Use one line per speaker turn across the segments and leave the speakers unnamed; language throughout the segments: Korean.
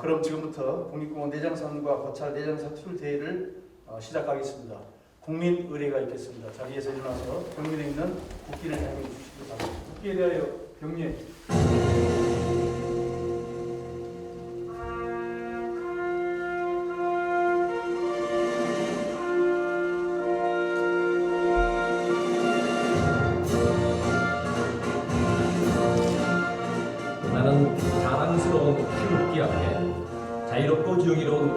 그럼 지금부터 국립공원 내장산과 고찰 내장사 툴 대회를 시작하겠습니다. 국민 의례가 있겠습니다. 자리에서 일어나서 경례에 있는 국기를 사용해 주시기 바랍니다. 국기에 대하여 경례.
나는 자랑스러운 태극기 앞에 자유롭고 정의로운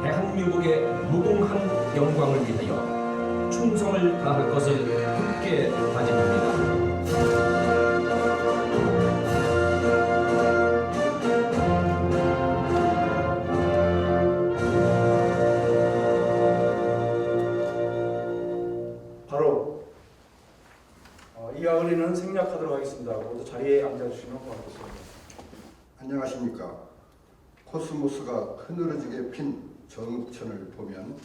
대한민국의 무궁한 영광을 위하여 충성을 다할 것을 굳게 다짐합니다.
바로 이와 의례는 생략하도록 하겠습니다. 모두 자리에 앉아주시면 고맙겠습니다.
안녕하십니까. 코스모스가 흐느러지게 핀 정읍천을 보면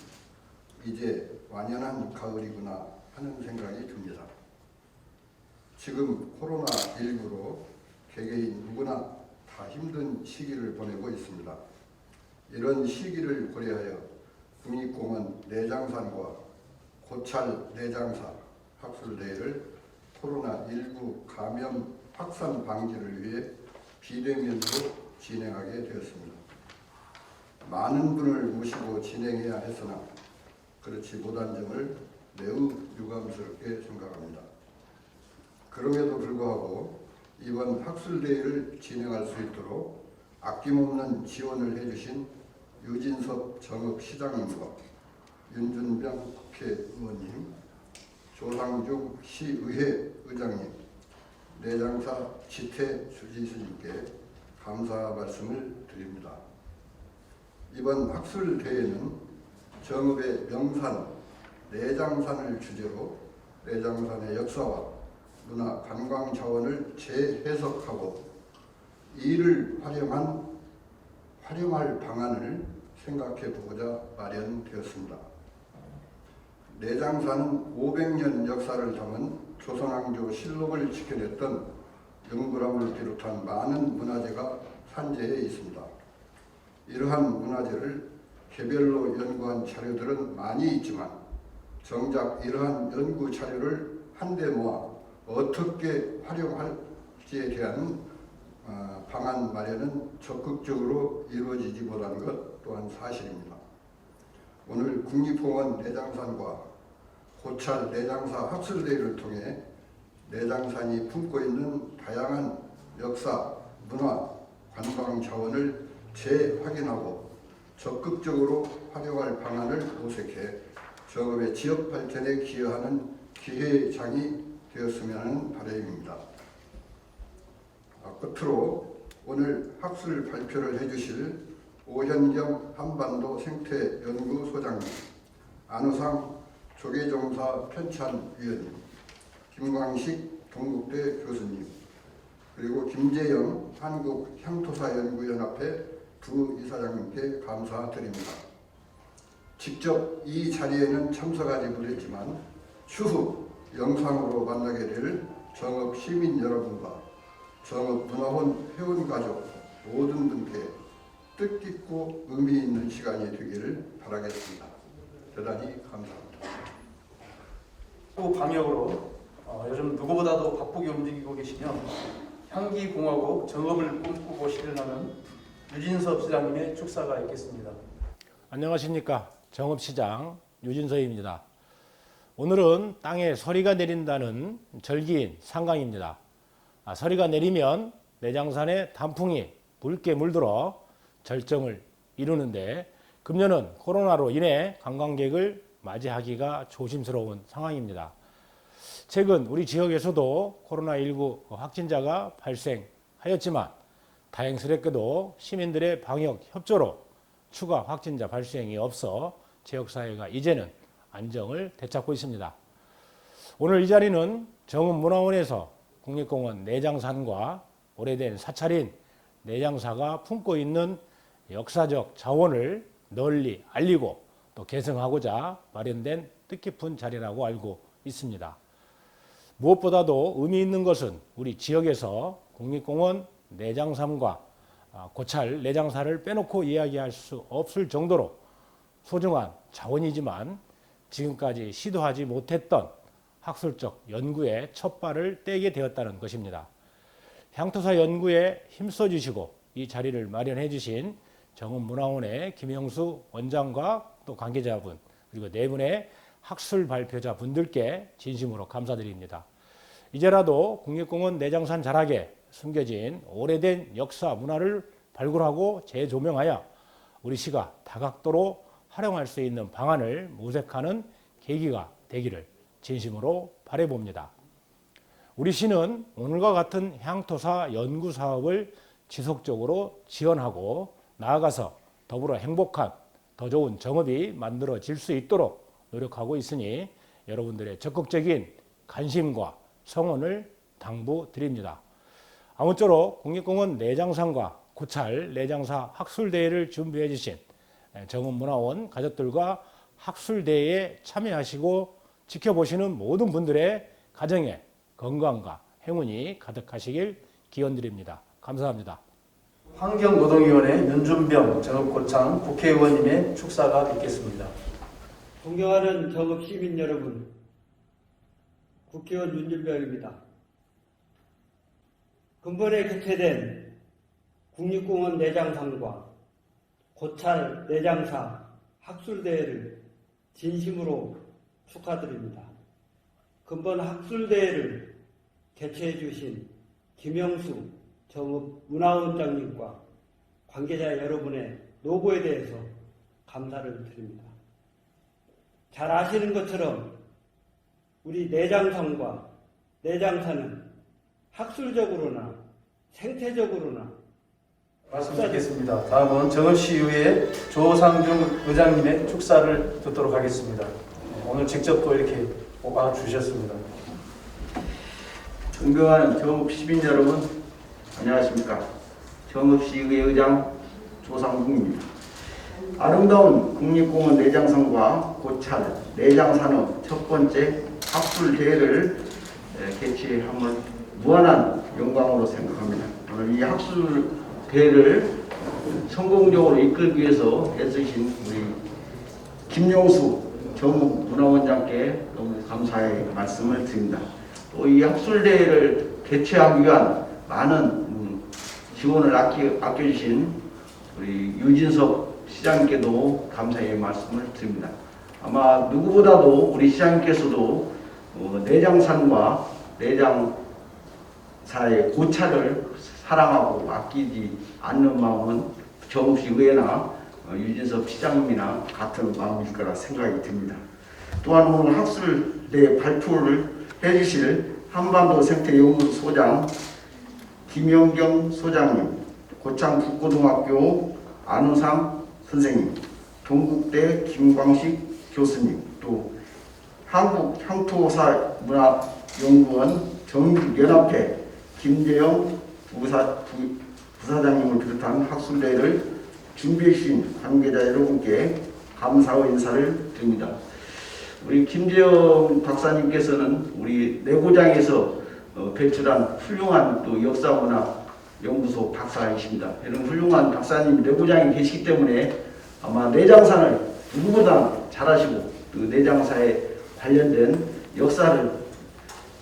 이제 완연한 가을이구나 하는 생각이 듭니다. 지금 코로나19로 개개인 누구나 다 힘든 시기를 보내고 있습니다. 이런 시기를 고려하여 국립공원 내장산과 고찰 내장사 학술대회를 코로나19 감염 확산 방지를 위해 비대면으로 진행하게 되었습니다. 많은 분을 모시고 진행해야 했으나 그렇지 못한 점을 매우 유감스럽게 생각합니다. 그럼에도 불구하고 이번 학술대회를 진행할 수 있도록 아낌없는 지원을 해주신 유진섭 정읍시장님과 윤준병 국회의원님, 조상중 시의회 의장님, 내장사 지태 주지스님께 감사 말씀을 드립니다. 이번 학술대회는 정읍의 명산 내장산을 주제로 내장산의 역사와 문화 관광 자원을 재해석하고 이를 활용할 방안을 생각해 보고자 마련되었습니다. 내장산은 500년 역사를 담은 조선왕조 실록을 지켜냈던 영구람을 비롯한 많은 문화재가 산재해 있습니다. 이러한 문화재를 개별로 연구한 자료들은 많이 있지만 정작 이러한 연구 자료를 한데 모아 어떻게 활용할지에 대한 방안 마련은 적극적으로 이루어지지 못한 것 또한 사실입니다. 오늘 국립공원 내장산과 고찰 내장사 학술대회를 통해 내장산이 품고 있는 다양한 역사, 문화, 관광 자원을 재확인하고 적극적으로 활용할 방안을 모색해 정읍의 지역 발전에 기여하는 기회장이 되었으면 하는 바람입니다. 끝으로 오늘 학술 발표를 해주실 오현경 한반도 생태연구소장님, 안우상 조계종사 편찬위원님, 김광식 동국대 교수님, 그리고 김재영 한국향토사연구연합회 부이사장님께 감사드립니다. 직접 이 자리에는 참석하지 못했지만 추후 영상으로 만나게 될 정읍 시민 여러분과 정읍 문화원 회원가족 모든 분께 뜻깊고 의미 있는 시간이 되기를 바라겠습니다. 대단히 감사합니다.
방역으로 요즘 누구보다도 바쁘게 움직이고 계시며 향기공화국 정읍을 꿈꾸고 실현하는 유진섭 시장님의 축사가 있겠습니다.
안녕하십니까. 정읍시장 유진섭입니다. 오늘은 땅에 서리가 내린다는 절기인 상강입니다. 서리가 내리면 내장산에 단풍이 붉게 물들어 절정을 이루는데 금년은 코로나로 인해 관광객을 맞이하기가 조심스러운 상황입니다. 최근 우리 지역에서도 코로나19 확진자가 발생하였지만 다행스럽게도 시민들의 방역 협조로 추가 확진자 발생이 없어 지역사회가 이제는 안정을 되찾고 있습니다. 오늘 이 자리는 정읍문화원에서 국립공원 내장산과 오래된 사찰인 내장사가 품고 있는 역사적 자원을 널리 알리고 또 계승하고자 마련된 뜻깊은 자리라고 알고 있습니다. 무엇보다도 의미 있는 것은 우리 지역에서 국립공원 내장산과 고찰 내장사를 빼놓고 이야기할 수 없을 정도로 소중한 자원이지만 지금까지 시도하지 못했던 학술적 연구에 첫 발을 떼게 되었다는 것입니다. 향토사 연구에 힘써 주시고 이 자리를 마련해 주신 정읍문화원의 김영수 원장과 또 관계자분 그리고 네 분의 학술 발표자 분들께 진심으로 감사드립니다. 이제라도 국립공원 내장산 자락에 숨겨진 오래된 역사 문화를 발굴하고 재조명하여 우리 시가 다각도로 활용할 수 있는 방안을 모색하는 계기가 되기를 진심으로 바라봅니다. 우리 시는 오늘과 같은 향토사 연구 사업을 지속적으로 지원하고 나아가서 더불어 행복한 더 좋은 정읍이 만들어질 수 있도록 노력하고 있으니 여러분들의 적극적인 관심과 성원을 당부드립니다. 아무쪼록 국립공원 내장산과 고찰 내장사 학술대회를 준비해 주신 정읍문화원 가족들과 학술대회에 참여하시고 지켜보시는 모든 분들의 가정에 건강과 행운이 가득하시길 기원드립니다. 감사합니다.
환경노동위원회 윤준병 정읍고창 국회의원님의 축사가 있겠습니다.
존경하는 정읍 시민 여러분, 국회의원 윤준병입니다. 근본에 개최된 국립공원 내장산과 고찰 내장사 학술대회를 진심으로 축하드립니다. 근본 학술대회를 개최해 주신 김영수 정읍문화원장님과 관계자 여러분의 노고에 대해서 감사를 드립니다. 잘 아시는 것처럼 우리 내장산과 내장사는 학술적으로나 생태적으로나
말씀 듣겠습니다. 다음은 정읍시의회 조상중 의장님의 축사를 듣도록 하겠습니다. 오늘 직접 또 이렇게 와주셨습니다.
존경하는 정읍 시민 여러분, 안녕하십니까. 정읍시의회 의장 조상중입니다. 아름다운 국립공원 내장산과 고찰 내장산업 첫 번째 학술대회를 개최함을 무한한 영광으로 생각합니다. 오늘 이 학술대회를 성공적으로 이끌기 위해서 애쓰신 우리 김용수 정읍문화원장께 너무 감사의 말씀을 드립니다. 또 이 학술대회를 개최하기 위한 많은 지원을 아껴주신 우리 유진석 시장님께도 감사의 말씀을 드립니다. 아마 누구보다도 우리 시장님께서도 내장산과 내장사의 고찰을 사랑하고 아끼지 않는 마음은 정읍시 의회나 유진석 시장님이나 같은 마음일 거라 생각이 듭니다. 또한 오늘 학술대 발표를 해주실 한반도 생태연구소 소장 김영경 소장님, 고창 국고등학교 안우상 선생님, 동국대 김광식 교수님, 또 한국향토사문화연구원 정육연합회 김재영 부사장님을 비롯한 학술대회를 준비해 주신 관계자 여러분께 감사의 인사를 드립니다. 우리 김재영 박사님께서는 우리 내고장에서 배출한 훌륭한 또 역사문화 연구소 박사이십니다. 이런 훌륭한 박사님 내고장이 계시기 때문에 아마 내장산을 누구보다 잘하시고 또 내장사에 관련된 역사를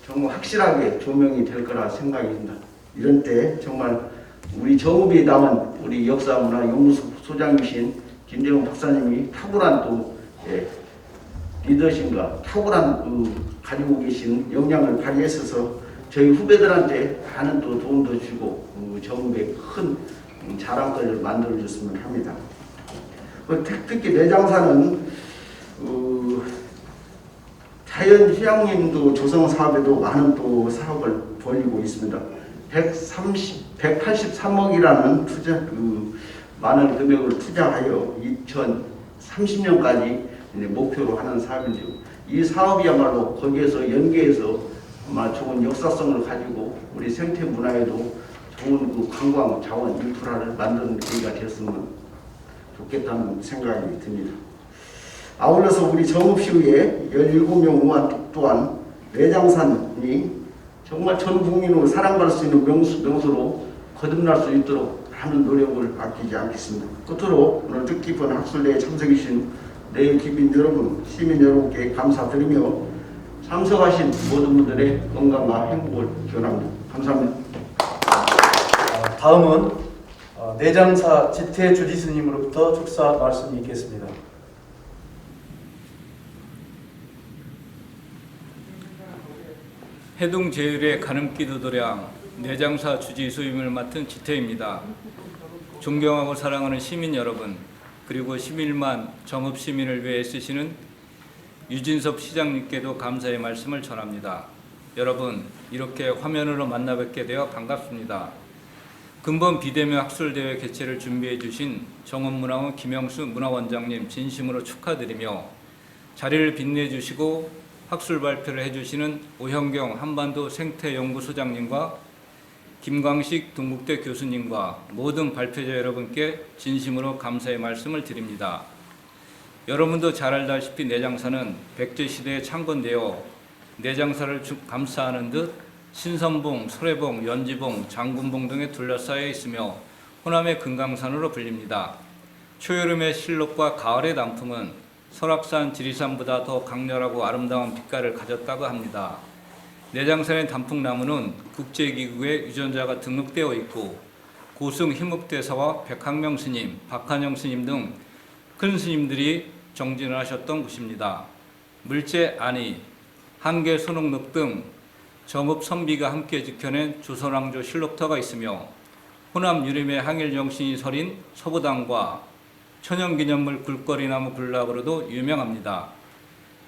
정말 확실하게 조명이 될 거라 생각이 듭니다. 이런 때 정말 우리 정읍에 남은 우리 역사문화 연구소 소장이신 김재용 박사님이 탁월한 또 리더십과 탁월한 가지고 계신 역량을 발휘했어서 저희 후배들한테 많은 또 도움도 주고 정읍에 큰 자랑거리를 만들어줬으면 합니다. 특히 내장사는 자연휴양림도 조성 사업에도 많은 또 사업을 벌이고 있습니다. 183억이라는 많은 금액을 투자하여 2030년까지 목표로 하는 사업인데요. 이 사업이야말로 거기에서 연계해서 아마 좋은 역사성을 가지고 우리 생태 문화에도 좋은 관광 자원 인프라를 만드는 계기가 되었으면 좋겠다는 생각이 듭니다. 아울러서 우리 정읍시의회 17명 의원 또한 내장산이 정말 전 국민으로 사랑받을 수 있는 명소로 거듭날 수 있도록 많은 노력을 아끼지 않겠습니다. 끝으로 오늘 뜻깊은 학술대회에 참석해주신 내김민 여러분, 시민 여러분께 감사드리며 참석하신 모든 분들의 건강과 행복을 기원합니다. 감사합니다.
다음은 내장사 지태주지 스님으로부터 축사 말씀이 있겠습니다.
해동제일의 가늠기도도량 내장사 주지 수임을 맡은 지태입니다. 존경하고 사랑하는 시민 여러분, 그리고 11만 정읍시민을 위해 애쓰시는 유진섭 시장님께도 감사의 말씀을 전합니다. 여러분, 이렇게 화면으로 만나 뵙게 되어 반갑습니다. 근본 비대면 학술대회 개최를 준비해 주신 정읍문화원 김영수 문화원장님 진심으로 축하드리며 자리를 빛내주시고 학술 발표를 해주시는 오현경 한반도 생태연구소장님과 김광식 동국대 교수님과 모든 발표자 여러분께 진심으로 감사의 말씀을 드립니다. 여러분도 잘 알다시피 내장사는 백제시대에 창건되어 내장사를 감싸하는 듯 신선봉, 설해봉, 연지봉, 장군봉 등에 둘러싸여 있으며 호남의 금강산으로 불립니다. 초여름의 실록과 가을의 단풍은 설악산, 지리산보다 더 강렬하고 아름다운 빛깔을 가졌다고 합니다. 내장산의 단풍나무는 국제기구에 유전자가 등록되어 있고 고승 희묵대사와 백학명 스님, 박한영 스님 등 큰 스님들이 정진을 하셨던 곳입니다. 물제 안희, 한계 손옥록 등 정읍 선비가 함께 지켜낸 조선왕조 실록터가 있으며 호남 유림의 항일 정신이 서린 서부당과 천연기념물 굴거리나무 군락으로도 유명합니다.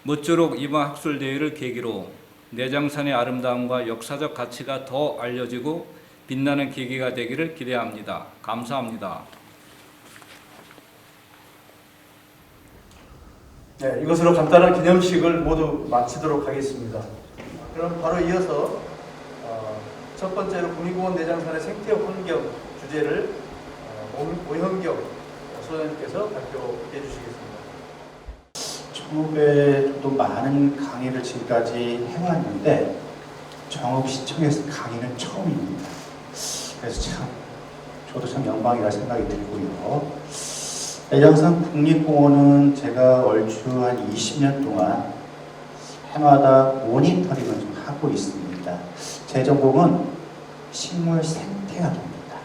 모쪼록 이번 학술대회를 계기로 내장산의 아름다움과 역사적 가치가 더 알려지고 빛나는 계기가 되기를 기대합니다. 감사합니다.
네, 이것으로 간단한 기념식을 모두 마치도록 하겠습니다. 그럼 바로 이어서 첫 번째로 국립공원 내장산의 생태 환경 주제를 오현경 소장님께서 발표해 주시겠습니다.
정읍에도 많은 강의를 지금까지 해왔는데 정읍시청에서 강의는 처음입니다. 그래서 저도 참 영광이라 생각이 들고요. 내장산 국립공원은 제가 얼추 한 20년 동안 해마다 모니터링을 좀 하고 있습니다. 제 전공은 식물 생태학입니다.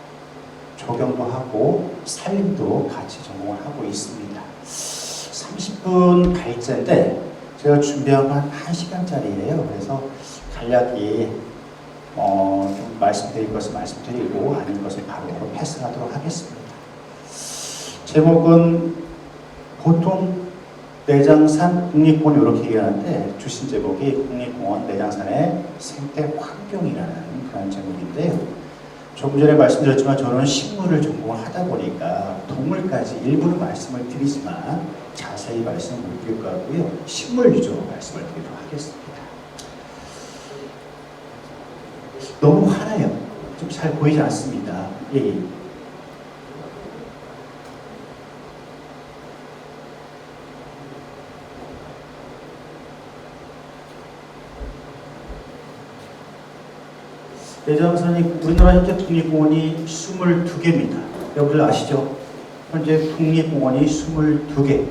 조경도 하고 산림도 같이 전공을 하고 있습니다. 30분 발제인데 제가 준비한 건 한 1시간짜리예요. 그래서 간략히 좀 말씀드릴 것을 말씀드리고 아닌 것을 바로 패스하도록 하겠습니다. 제목은 보통 내장산 국립공원 이렇게 얘기하는데 주신 제목이 국립공원 내장산의 생태 환경이라는 그런 제목인데요. 조금 전에 말씀드렸지만 저는 식물을 전공을 하다 보니까 동물까지 일부러 말씀을 드리지만 자세히 말씀을 못 드릴 것 같고요. 식물 위주로 말씀을 드리도록 하겠습니다. 너무 환해요. 좀 잘 보이지 않습니다. 예. 내장산이 우리나라 현재 국립공원이 22개입니다. 여러분들 아시죠? 현재 국립공원이 22개.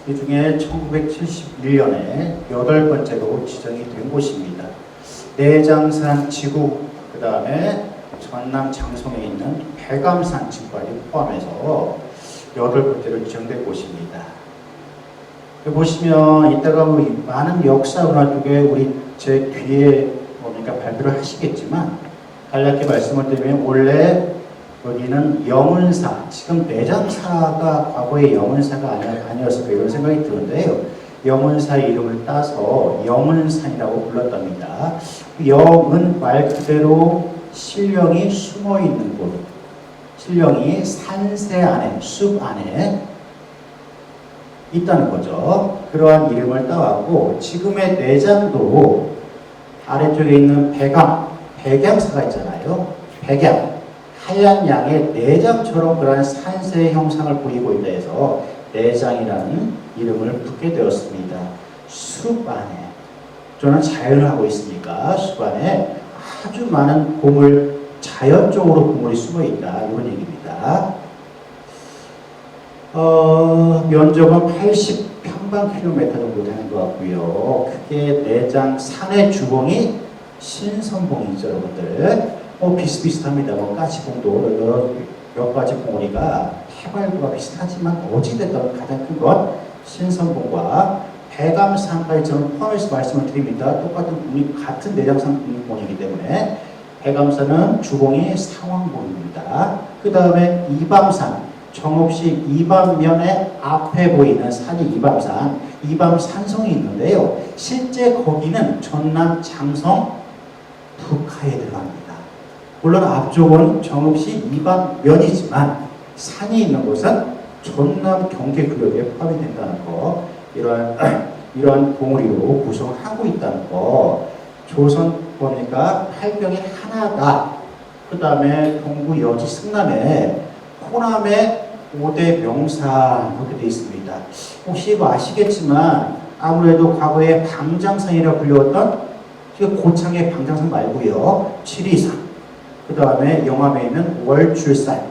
이 중에 1971년에 8번째로 지정이 된 곳입니다. 내장산 지구, 그 다음에 전남 장성에 있는 백암산 지구까지 포함해서 8번째로 지정된 곳입니다. 여기 보시면 이따가 많은 역사 문화 쪽에 우리 제 뒤에 그러니까 발표를 하시겠지만 간략히 말씀을 드리면 원래 여기는 영운사, 지금 내장사가 과거에 영운사가 아니었을까 이런 생각이 드는데요. 영운사 이름을 따서 영운산이라고 불렀답니다. 영은 말 그대로 신령이 숨어 있는 곳, 신령이 산세 안에, 숲 안에 있다는 거죠. 그러한 이름을 따왔고 지금의 내장도 아래쪽에 있는 백양사가 있잖아요. 백양, 하얀 양의 내장처럼 그러한 산세의 형상을 보이고 있다 해서 내장이라는 이름을 붙게 되었습니다. 숲 안에, 저는 자연을 하고 있으니까 숲 안에 아주 많은 보물, 자연적으로 보물이 숨어 있다 이런 얘기입니다. 면적은 80평방킬로미터 정도 되는 것 같고요. 크게 내장 산의 주봉이 신선봉이죠, 여러분들. 비슷비슷합니다. 까치봉도 몇 가지 봉우리가 해발구가 비슷하지만 어찌됐든 가장 큰 건 신선봉과 백암산까지 저는 포함해서 말씀을 드립니다. 같은 내장산 국립공원이기 때문에 백암산은 주봉이 상왕봉입니다. 그 다음에 이밤산, 정읍시 이밤면의 앞에 보이는 산이 이밤산, 이밤산성이 있는데요. 실제 거기는 전남 장성 북하에 들어갑니다. 물론 앞쪽은 정읍시 이밤면이지만 산이 있는 곳은 전남 경계구역에 포함이 된다는 거, 이러한 봉우리로 구성하고 있다는 거. 조선 보니까 팔경이 하나다. 그 다음에 동구 여지 승남에 호남의 5대 명산 이렇게 되어 있습니다. 혹시 아시겠지만 아무래도 과거에 방장산이라고 불렸던 고창의 방장산 말고요. 지리산, 그 다음에 영암에 있는 월출산,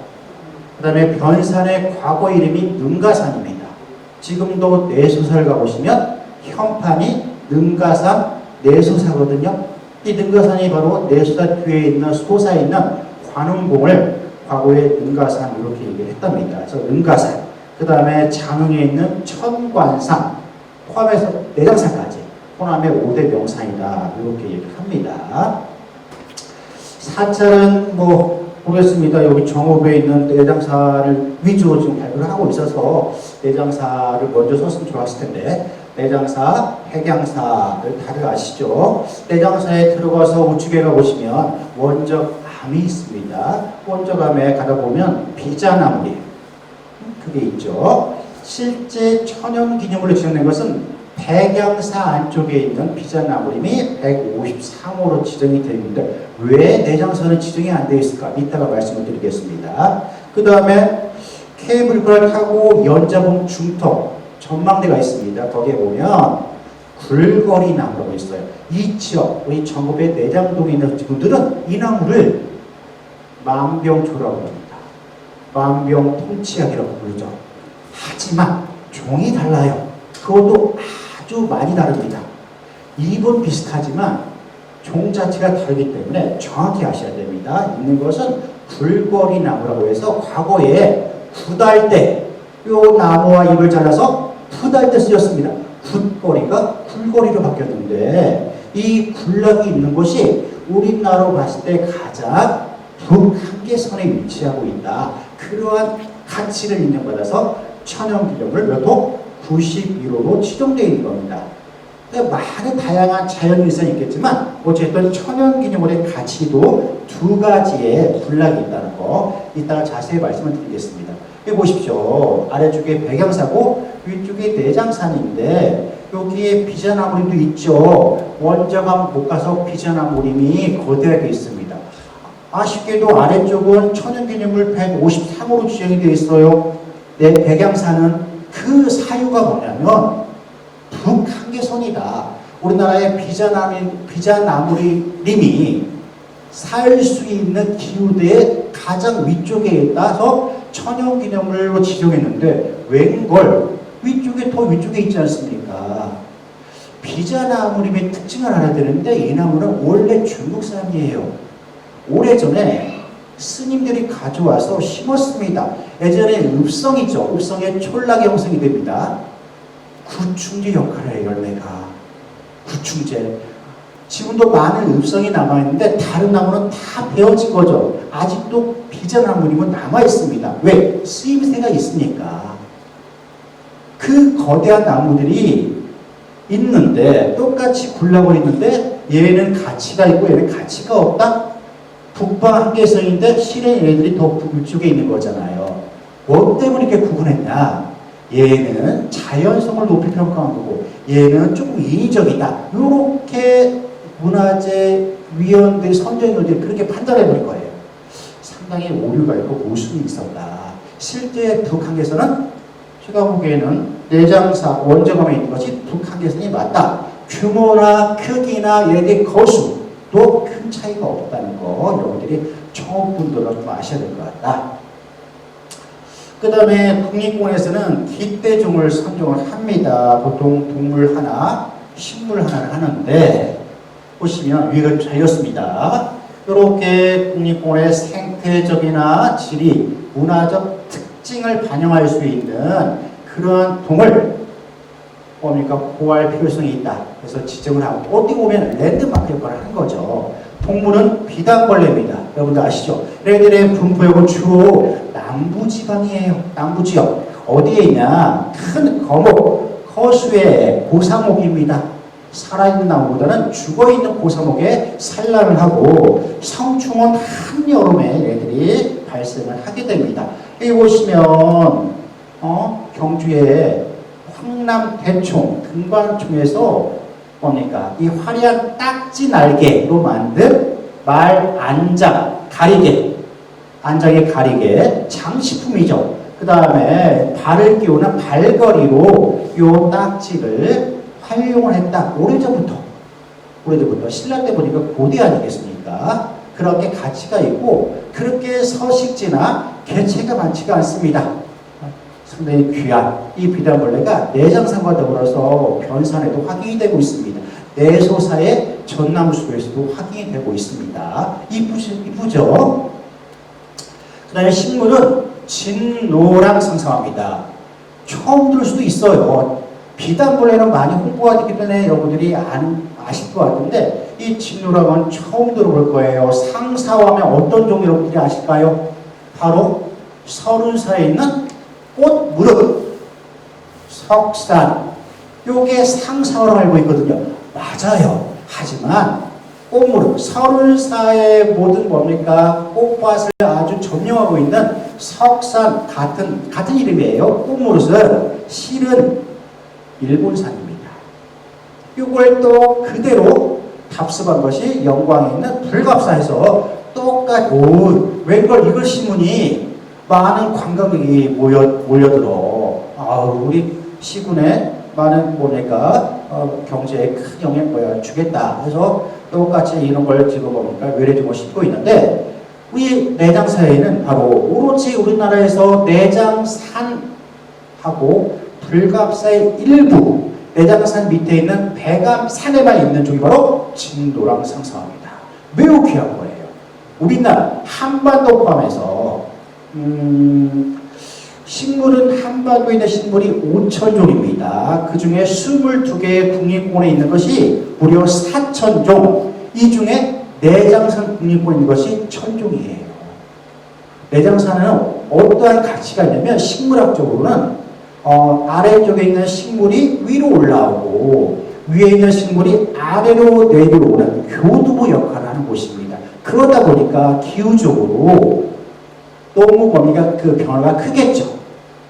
그 다음에 변산의 과거 이름이 능가산입니다. 지금도 내소사를 가보시면 현판이 능가산 내소사거든요. 이 능가산이 바로 내소사 뒤에 있는 소사에 있는 관음봉을 과거에 능가산 이렇게 얘기를 했답니다. 그래서 능가산, 그 다음에 장흥에 있는 천관산 포함해서 내장산까지 호남의 5대 명산이다 이렇게 얘기를 합니다. 사찰은 보겠습니다. 여기 정읍에 있는 내장사를 위주로 지금 발표를 하고 있어서 내장사를 먼저 썼으면 좋았을 텐데, 내장사, 핵양사를 다들 아시죠? 내장사에 들어가서 우측에 가보시면 원적암이 있습니다. 원적암에 가다 보면 비자나무리 그게 있죠. 실제 천연기념물로 지정된 것은 백양사 안쪽에 있는 비자나무림이 153호로 지정이 되어 있는데 왜 내장사는 지정이 안 되어 있을까? 이따가 말씀을 드리겠습니다. 그 다음에 케이블카를 타고 연자봉 중턱 전망대가 있습니다. 거기에 보면 굴거리 나무라고 있어요. 이 지역, 우리 정읍의 내장동에 있는 분들은 이 나무를 만병초라고 합니다. 만병통치약이라고 부르죠. 하지만 종이 달라요. 그것도 아주 많이 다릅니다. 잎은 비슷하지만 종 자체가 다르기 때문에 정확히 아셔야 됩니다. 있는 것은 굴거리 나무라고 해서 과거에 굿할 때 이 나무와 잎을 잘라서 굿할 때 쓰였습니다. 굿거리가 굴거리로 바뀌었는데 이 굴락이 있는 곳이 우리나라로 봤을 때 가장 북한계선에 위치하고 있다. 그러한 가치를 인정받아서 천연기념물 몇 호? 91호로 지정되어 있는 겁니다. 많은 다양한 자연유산이 있겠지만 어쨌든 천연기념물의 가치도 두 가지의 군락이 있다는 거 이따가 자세히 말씀을 드리겠습니다. 여기 보십시오. 아래쪽에 백양사고 위쪽에 내장산인데 여기에 비자나무림도 있죠. 원자감 못 가서 비자나무림이 거대하게 있습니다. 아쉽게도 아래쪽은 천연기념물 153호로 지정이 되어 있어요. 백양산은 그 사유가 뭐냐면 북한계선이다. 우리나라의 비자나무림이 살 수 있는 기후대의 가장 위쪽에 있다서 천연기념물로 지정했는데 웬걸 위쪽에 더 위쪽에 있지 않습니까? 비자나무림의 특징을 알아야 되는데 이 나무는 원래 중국산이에요. 오래전에 스님들이 가져와서 심었습니다. 예전에 읍성이죠. 읍성의 촌락의 형성이 됩니다. 구충제 역할을 해요, 열매가. 구충제. 지금도 많은 읍성이 남아있는데 다른 나무는 다 베어진 거죠. 아직도 비자나무림은 남아있습니다. 왜? 쓰임새가 있으니까. 그 거대한 나무들이 있는데 똑같이 굴락을 있는데 얘는 가치가 있고 얘는 가치가 없다? 북방 한계성인데 실은 얘네들이 더 북쪽에 있는 거잖아요. 뭐 때문에 이렇게 구분했냐? 얘는 자연성을 높이 평가한 거고 얘는 조금 인위적이다. 이렇게 문화재위원들이 선정위원들이 그렇게 판단해 볼 거예요. 상당히 오류가 있고 모순이 있었다. 실제 북한계선은 제가 보기에는 내장사 원정함에 있는 것이 북한계선이 맞다. 규모나 크기나 얘네들의 거수도 큰 차이가 없다는 거 여러분들이 처음 분들은 좀 아셔야 될 것 같다. 그 다음에 국립공원에서는 기대종을 선정을 합니다. 보통 동물 하나, 식물 하나를 하는데 보시면 위가 잘 이렇습니다. 이렇게 국립공원의 생태적이나 지리, 문화적 특징을 반영할 수 있는 그런 동을 뭡니까? 보호할 필요성이 있다. 그래서 지정을 하고 어떻게 보면 랜드마크 역할을 하는 거죠. 동물은 비단벌레입니다. 여러분들 아시죠? 얘네들의 분포역은 주로 남부지방이에요. 남부지역. 어디에 있냐? 큰 거목, 허수의 고사목입니다. 살아있는 나무보다는 죽어있는 고사목에 산란을 하고 성충은 한여름에 얘들이 발생을 하게 됩니다. 여기 보시면 경주의 황남대총, 등반총에서 뭡니까? 이 화려한 딱지 날개로 만든 말 안장, 가리개, 안장의 가리개, 장식품이죠. 그 다음에 발을 끼우는 발걸이로 이 딱지를 활용을 했다. 오래전부터 신라 때 보니까 고대 아니겠습니까? 그렇게 가치가 있고 그렇게 서식지나 개체가 많지가 않습니다. 상당히 귀한 이 비단벌레가 내장산과 더불어서 변산에도 확인이 되고 있습니다. 내소사의 전나무숲에서도 확인이 되고 있습니다. 이쁘죠? 그 다음에 식물은 진노랑 상상합니다. 처음 들을 수도 있어요. 비단벌레는 많이 홍보가 되기 때문에 여러분들이 아실 것 같은데 이 진노랑은 처음 들어볼 거예요. 상사화하면 어떤 종류 여러분들이 아실까요? 바로 서른사에 있는 꽃무릇, 석산, 요게 상사화로 알고 있거든요. 맞아요. 하지만 꽃무릇, 서른사의 모든 뭡니까? 꽃밭을 아주 점령하고 있는 석산 같은 이름이에요. 꽃무릇은 실은 일본산입니다. 이걸 또 그대로 답습한 것이 영광에 있는 불갑사에서 똑같이 웬걸 이걸 신문이 많은 관광객이 몰려들어. 우리 시군에 많은 뭡니까 경제에 큰 영향을 주겠다. 해서 똑같이 이런 걸 지금 뭡니까 외래종을 심고 있는데 우리 내장사에는 바로 오로지 우리나라에서 내장산하고 불갑사의 일부 내장산 밑에 있는 백암산에만 있는 종이 바로 진노랑 상사화입니다. 매우 귀한 거예요. 우리나라 한반도 포함해서 식물은 한반도에 있는 식물이 5,000종입니다. 그 중에 22개의 국립공원에 있는 것이 무려 4,000종. 이 중에 내장산 국립공원에 있는 것이 1,000종이에요. 내장산은 어떠한 가치가 있냐면 식물학적으로는 아래쪽에 있는 식물이 위로 올라오고 위에 있는 식물이 아래로 내려오는 교두보 역할을 하는 곳입니다. 그러다 보니까 기후적으로 너무 범위가 그 변화가 크겠죠.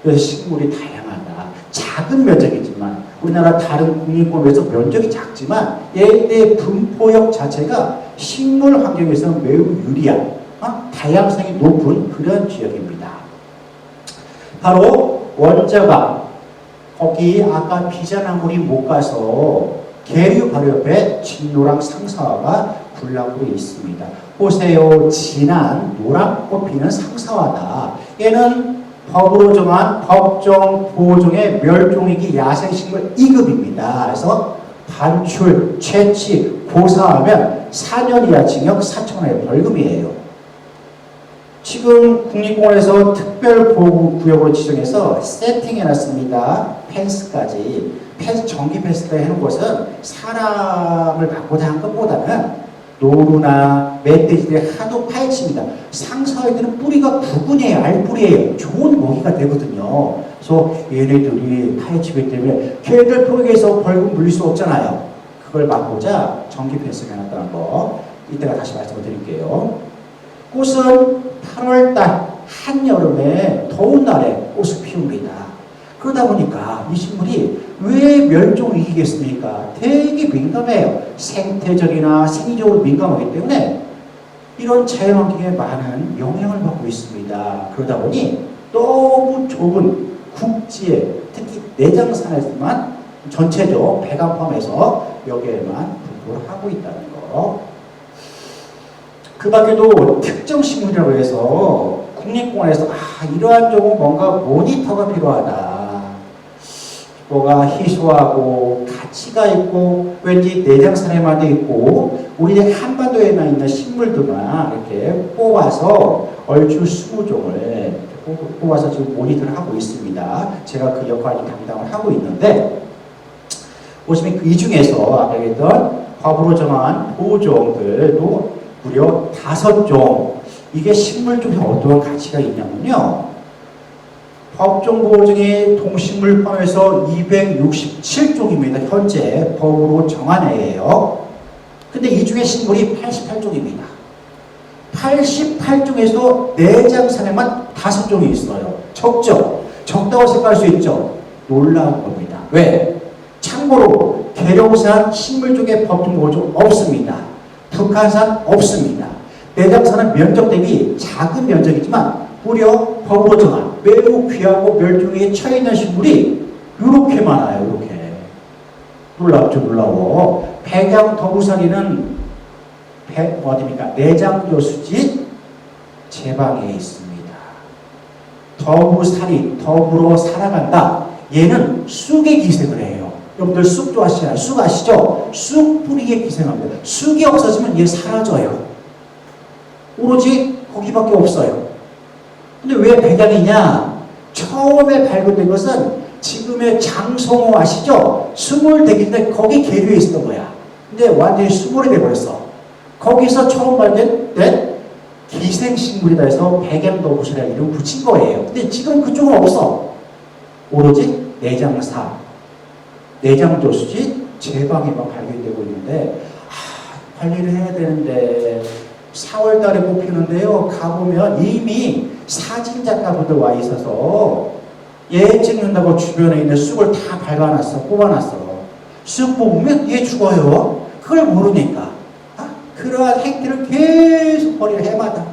그래서 식물이 다양하다. 작은 면적이지만 우리나라 다른 국립공원에서 면적이 작지만 얘의 분포역 자체가 식물 환경에서는 매우 유리한 다양성이 높은 그런 지역입니다. 바로 원자가 거기 아까 비자나물이 못 가서 계류 바로 옆에 진노랑 상사화가 군락으로 있습니다. 보세요. 진한 노랗꽃 피는 상사화다. 얘는 법으로 정한 법정 보호종의 멸종위기 야생식물 2급입니다. 그래서 반출, 채취, 고사하면 4년 이하 징역 4,000원의 벌금이에요. 지금 국립공원에서 특별보호구역으로 지정해서 세팅해놨습니다. 펜스까지. 전기 펜스까지 해놓은 것은 사람을 갖고자 한 것보다는 노루나 멧돼지들이 하도 파헤칩니다. 상사애들은 뿌리가 구근이에요. 알뿌리예요. 좋은 먹이가 되거든요. 그래서 얘네들이 파헤치기 때문에 걔네들 포획해서 벌금 물릴 수 없잖아요. 그걸 막고자 전기 펜스가 해놨다는 거 이따가 다시 말씀을 드릴게요. 꽃은 8월달 한여름에 더운 날에 꽃을 피웁니다. 그러다 보니까 이 식물이 왜 멸종위기겠습니까? 되게 민감해요. 생태적이나 생리적으로 민감하기 때문에 이런 자연환경에 많은 영향을 받고 있습니다. 그러다 보니 너무 좁은 국지에 특히 내장산에서만 전체적 백암 포함해서 여기에만 분포를 하고 있다는 거. 그 밖에도 특정 식물이라고 해서 국립공원에서 이러한 쪽은 뭔가 모니터가 필요하다. 뭐가 희소하고 가치가 있고 왠지 내장산에만 있고 우리 한반도에나 있는 식물들만 이렇게 뽑아서 얼추 20종을 뽑아서 지금 모니터를 하고 있습니다. 제가 그 역할을 담당을 하고 있는데 보시면 이 중에서 아까 얘기했던 법으로 정한 보호종들도 무려 5종. 이게 식물 중에 어떠한 가치가 있냐면요. 법정 보호 중에 동식물 포함해서 267종입니다. 현재 법으로 정한 애예요. 근데 이 중에 식물이 88종입니다. 88종에서 내장산에만 5종이 있어요. 적죠? 적다고 생각할 수 있죠? 놀라운 겁니다. 왜? 참고로 계룡산 식물종의 법정 보호종 없습니다. 북한산 없습니다. 내장산은 면적 대비 작은 면적이지만 무려 법으로 정한 매우 귀하고 멸종위에 처해있는 식물이 이렇게 많아요. 이렇게. 놀랍죠? 놀라워. 백양더부사리는 어디입니까? 내장교수지 제방에 있습니다. 더부사리, 더불어 살아간다. 얘는 쑥의 기생을 해요. 여러분들 쑥 좋아하시잖아요. 쑥 아시죠? 쑥 뿌리에 기생합니다. 쑥이 없어지면 얘 사라져요. 오로지 거기밖에 없어요. 근데 왜 백양이냐? 처음에 발견된 것은 지금의 장성호 아시죠? 스물 되기 전에 거기 계류에 있었던 거야. 근데 완전히 스물이 돼버렸어. 거기서 처음 발견된 기생식물이다 해서 백양더부사리라는 이름 붙인 거예요. 근데 지금 그쪽은 없어. 오로지 내장사, 내장조수지 제방에만 발견되고 있는데 관리를 해야 되는데 4월 달에 뽑히는데요. 가보면 이미 사진작가분들 와 있어서 얘 찍는다고 주변에 있는 쑥을 다 밟아놨어. 뽑아놨어. 쑥 뽑으면 얘 죽어요. 그걸 모르니까 그러한 행태를 계속 벌이를 해마다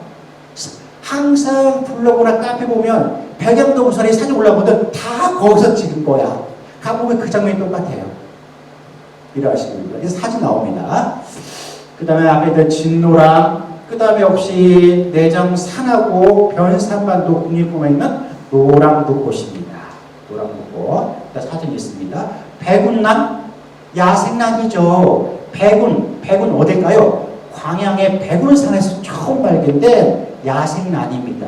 항상 블로그나 카페 보면 백양더부사리 사진 올라오면 다 거기서 찍은 거야. 가보면 그 장면이 똑같아요. 이러하시는 겁니다. 그래서 사진 나옵니다. 그 다음에 앞에 있던 진노랑, 그 다음에 혹시 내장산하고 변산반도 국립공원에 있는 노랑북꽃입니다. 노랑북꽃. 사진이 있습니다. 백운남, 야생남이죠. 백운 어딜까요? 광양의 백운산에서 처음 발견된 야생란입니다.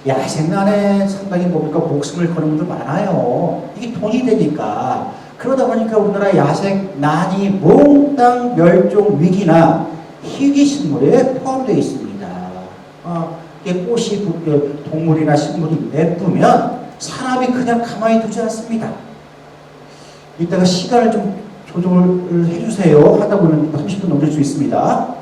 야생란에 상당히 뭡니까 목숨을 거는 분들 많아요. 이게 돈이 되니까. 그러다 보니까 우리나라 야생란이 몽땅 멸종 위기나 희귀 식물에 포함되어 있습니다. 이게 꽃이 동물이나 식물이 예쁘면 사람이 그냥 가만히 두지 않습니다. 이따가 시간을 좀 조정을 해주세요. 하다 보면 30분 넘길 수 있습니다.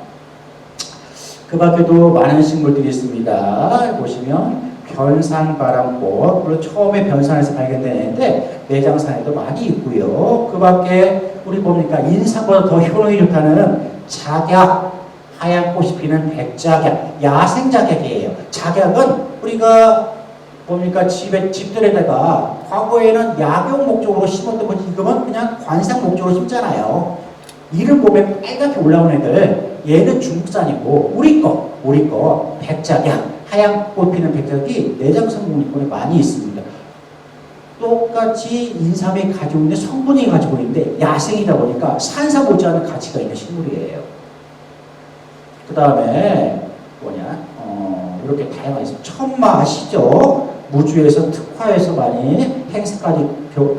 그 밖에도 많은 식물들이 있습니다. 보시면 변산바람꽃, 물론 처음에 변산에서 발견되는데 내장산에도 많이 있고요. 그 밖에 우리 보니까 인삼보다 더 효능이 좋다는 작약, 하얀 꽃이 피는 백작약, 야생작약이에요. 작약은 우리가 뭡니까 집들에다가 과거에는 약용 목적으로 심었던 거지 지금은 그냥 관상 목적으로 심잖아요. 이름 보면 빨갛게 올라온 애들, 얘는 중국산이고 우리 거 백작약, 하얀 꽃 피는 백작이 내장산 국립공원에 많이 있습니다. 똑같이 인삼이 가지고 있는 성분이 가지고 있는데 야생이다 보니까 산삼 못지않은 가치가 있는 식물이에요. 그 다음에 이렇게 다양하게 있습니다. 천마 아시죠? 무주에서 특화해서 많이 행사까지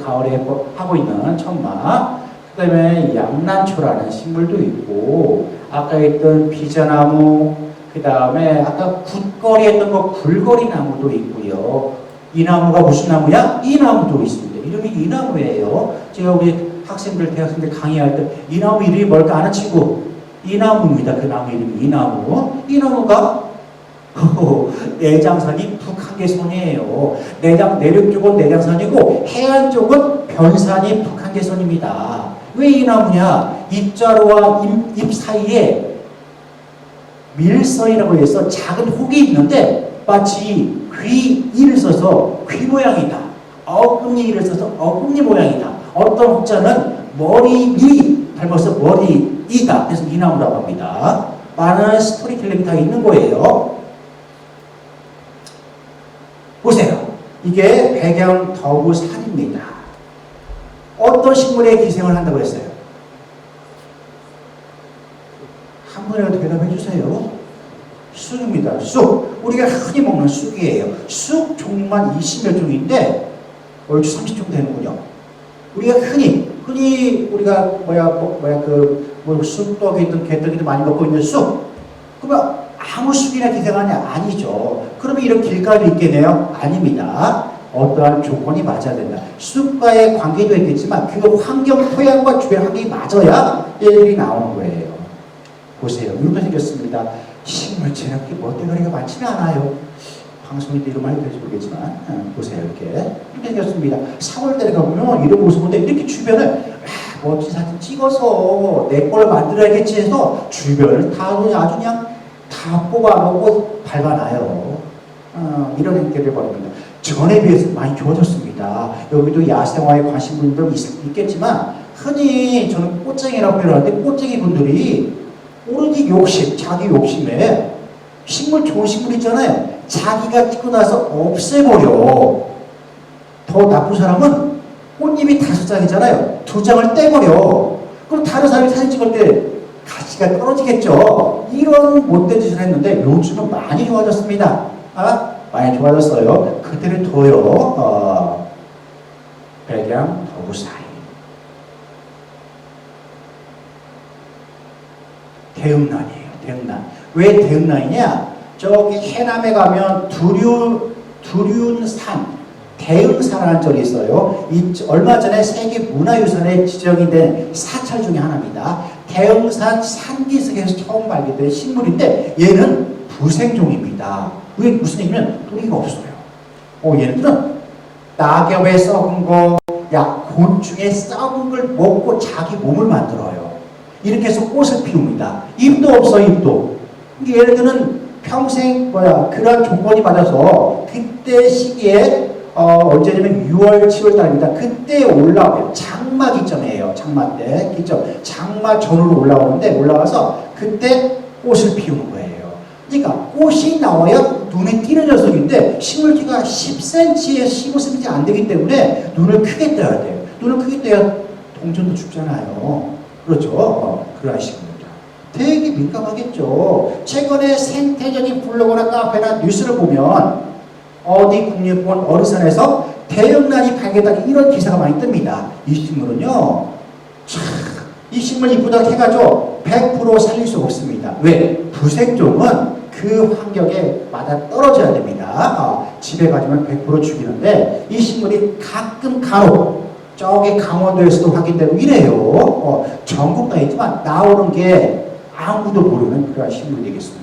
가을에 하고 있는 천마. 그 다음에 양난초라는 식물도 있고, 아까 했던 비자나무, 그 다음에 아까 굿거리 했던 거 굴거리 나무도 있고요. 이 나무가 무슨 나무야? 이 나무도 있습니다. 이름이 이 나무예요. 제가 우리 학생들, 대학생들 강의할 때 이 나무 이름이 뭘까 아는 친구? 이 나무입니다. 그 나무 이름이 이 나무. 이 나무가 내장산이 북한계선이에요. 내륙 쪽은 내장산이고 해안 쪽은 변산이 북한계선입니다. 왜 이 나무냐? 입자루와 잎 사이에 밀선이라고 해서 작은 혹이 있는데 마치 귀를 써서 귀 모양이다. 어금니를 써서 어금니 모양이다. 어떤 혹자는 머리 닮아서 머리이다. 그래서 이 나무라고 합니다. 많은 스토리텔링이 다 있는 거예요. 보세요. 이게 백양 더부산입니다. 어떤 식물에 기생을 한다고 했어요? 한 분이라도 대답해 주세요. 쑥입니다. 쑥. 우리가 흔히 먹는 쑥이에요. 쑥 종류만 20여 종인데 얼추 30종 되는군요. 우리가 흔히 우리가 쑥떡이든 개떡이든 많이 먹고 있는 쑥. 그러면 아무 쑥이나 기생하냐? 아니죠. 그러면 이런 길가도 있겠네요? 아닙니다. 어떠한 조건이 맞아야 된다. 쑥과의 관계도 있겠지만 그 환경, 토양과 주변 환경이 맞아야 얘들이 나오는 거예요. 보세요. 이렇게 생겼습니다. 식물체는 그렇게 멋대가리가 많지는 않아요. 방송인데 이런 말이 될지 모르겠지만 보세요. 이렇게 생겼습니다. 4월달에 가보면 이런 모습인데 이렇게 주변을 멋진 사진 찍어서 내 걸 만들어야겠지 해서 주변을 다 아주 그냥 다 뽑아놓고 밟아놔요. 이런 행태를 벌입니다. 전에 비해서 많이 좋아졌습니다. 여기도 야생화에 관심 분들 있겠지만 흔히 저는 꽃쟁이라고 표현하는데 꽃쟁이 분들이 오로지 욕심, 자기 욕심에 식물 좋은 식물 있잖아요. 자기가 찍고 나서 없애버려. 더 나쁜 사람은 꽃잎이 5장이잖아요. 2장을 떼버려. 그럼 다른 사람이 사진 찍을 때 가치가 떨어지겠죠. 이런 못된 짓을 했는데 요즘은 많이 좋아졌습니다. 많이 좋아졌어요. 그때는 더요. 백양 더부사이. 대흥란이에요. 대흥란. 왜 대흥란이냐? 저기 해남에 가면 두륜산 대흥사라는 절이 있어요. 얼마 전에 세계 문화유산에 지정이 된 사찰 중에 하나입니다. 대흥산 산기슭에서 처음 발견된 식물인데 얘는 부생종입니다. 그게 무슨 얘기냐면 뿌리가 없어요. 얘네들은 낙엽에 썩은 거, 곤충에 썩은 걸 먹고 자기 몸을 만들어요. 이렇게 해서 꽃을 피웁니다. 잎도 없어, 잎도. 얘네들은 평생 그런 조건이 맞아서 그때 시기에 언제냐면 6월, 7월 달입니다. 그때 올라와요. 장마 기점이에요. 장마 때 기점. 장마 전후로 올라와서 그때 꽃을 피우는 거예요. 그러니까 꽃이 나와야 눈에 띄는 녀석인데 식물기가 10cm에서 15cm 안 되기 때문에 눈을 크게 떠야 돼요. 눈을 크게 떠야 동전도 죽잖아요. 그렇죠? 그런 식입니다. 되게 민감하겠죠. 최근에 생태전이 블로그나 카페나 뉴스를 보면 어디 국립공원 어르산에서 대형란이 발견된 이런 기사가 많이 뜹니다. 이 식물은요, 이 식물 이쁘다고 해가지고 100% 살릴 수 없습니다. 왜? 부생종은 그 환경에 맞아 떨어져야 됩니다. 집에 가지면 100% 죽이는데 이 식물이 가끔 간혹 저기 강원도에서도 확인되고 이래요. 전국 다 있지만 나오는 게 아무도 모르는 그런 식물이 되겠습니다.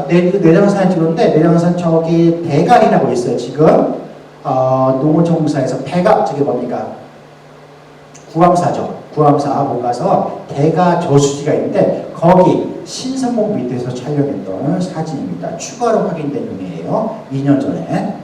내장산에 찍었는데 내장산 저기 대간이라고 있어요. 지금 농어정공사에서 배가 저기 뭡니까? 구암사죠. 구암사 못 가서 대가 저수지가 있는데 거기 신선봉 밑에서 촬영했던 사진입니다. 추가로 확인된 중이에요. 2년 전에.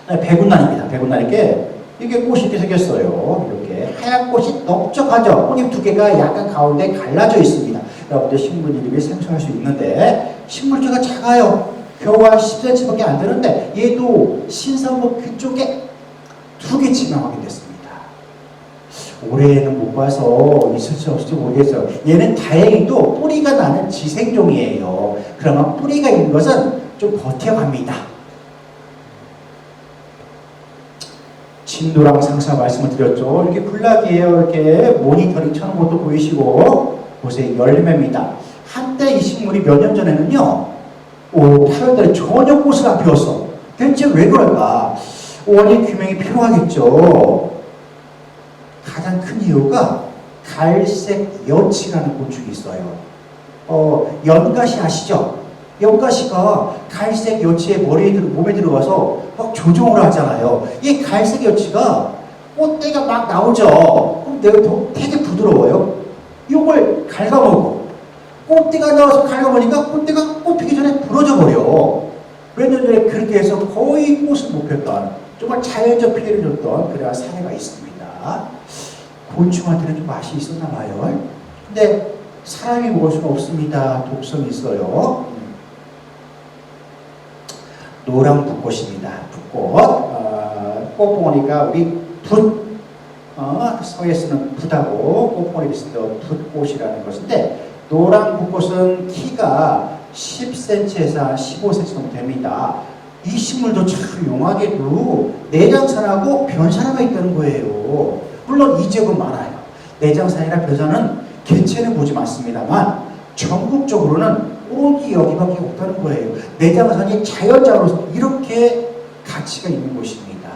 백운란입니다. 백운란이게 이게 꽃이 이렇게 생겼어요. 이렇게 하얀 꽃이 넓적하죠. 꽃잎 2개가 약간 가운데 갈라져 있습니다. 여러분들 식물 이름이 생소할 수 있는데 식물체가 작아요. 겨우 한 10cm밖에 안 되는데 얘도 신선봉 그쪽에 2개치만 확인됐습니다. 올해는 못 봐서 있을지 없을지 모르겠어요. 얘는 다행히도 뿌리가 나는 지생종이에요. 그러면 뿌리가 있는 것은 좀 버텨갑니다. 진노랑 상사 말씀을 드렸죠. 이렇게 군락이에요. 이렇게 모니터링 쳐는 것도 보이시고 보세요. 열매입니다. 한때 이 식물이 몇 년 전에는요. 8월달에 전혀 꽃을 안 피웠어. 대체 왜 그럴까? 원인 규명이 필요하겠죠. 가장 큰 이유가 갈색 여치라는 곤충이 있어요. 연가시 아시죠? 연가시가 갈색 여치의 몸에 들어가서 막 조종을 하잖아요. 이 갈색 여치가 꽃대가 막 나오죠. 그럼 내가 되게 부드러워요. 이걸 갉아먹고 꽃대가 나와서 갉아먹으니까 꽃대가 꽃피기 전에 부러져 버려. 몇 년 전에 그렇게 해서 거의 꽃을 못 폈던 정말 자연적 피해를 줬던 그런 사례가 있습니다. 곤충한테는 좀 맛이 있었나 봐요. 근데 사람이 먹을 수는 없습니다. 독성이 있어요. 노란 붓꽃입니다. 붓꽃. 꽃봉오리가 우리 서에 쓰는 붓하고 꽃봉오리를 쓰는 붓꽃이라는 것인데, 노란 붓꽃은 키가 10cm에서 한 15cm 정도 됩니다. 이 식물도 참 용하게도 내장산하고 변산화가 있다는 거예요. 물론 이 지역은 많아요. 내장산이나 변산은 개체는 보지 않습니다만 전국적으로는 오로지 여기밖에 없다는 거예요. 내장산이 자연적으로 이렇게 가치가 있는 곳입니다.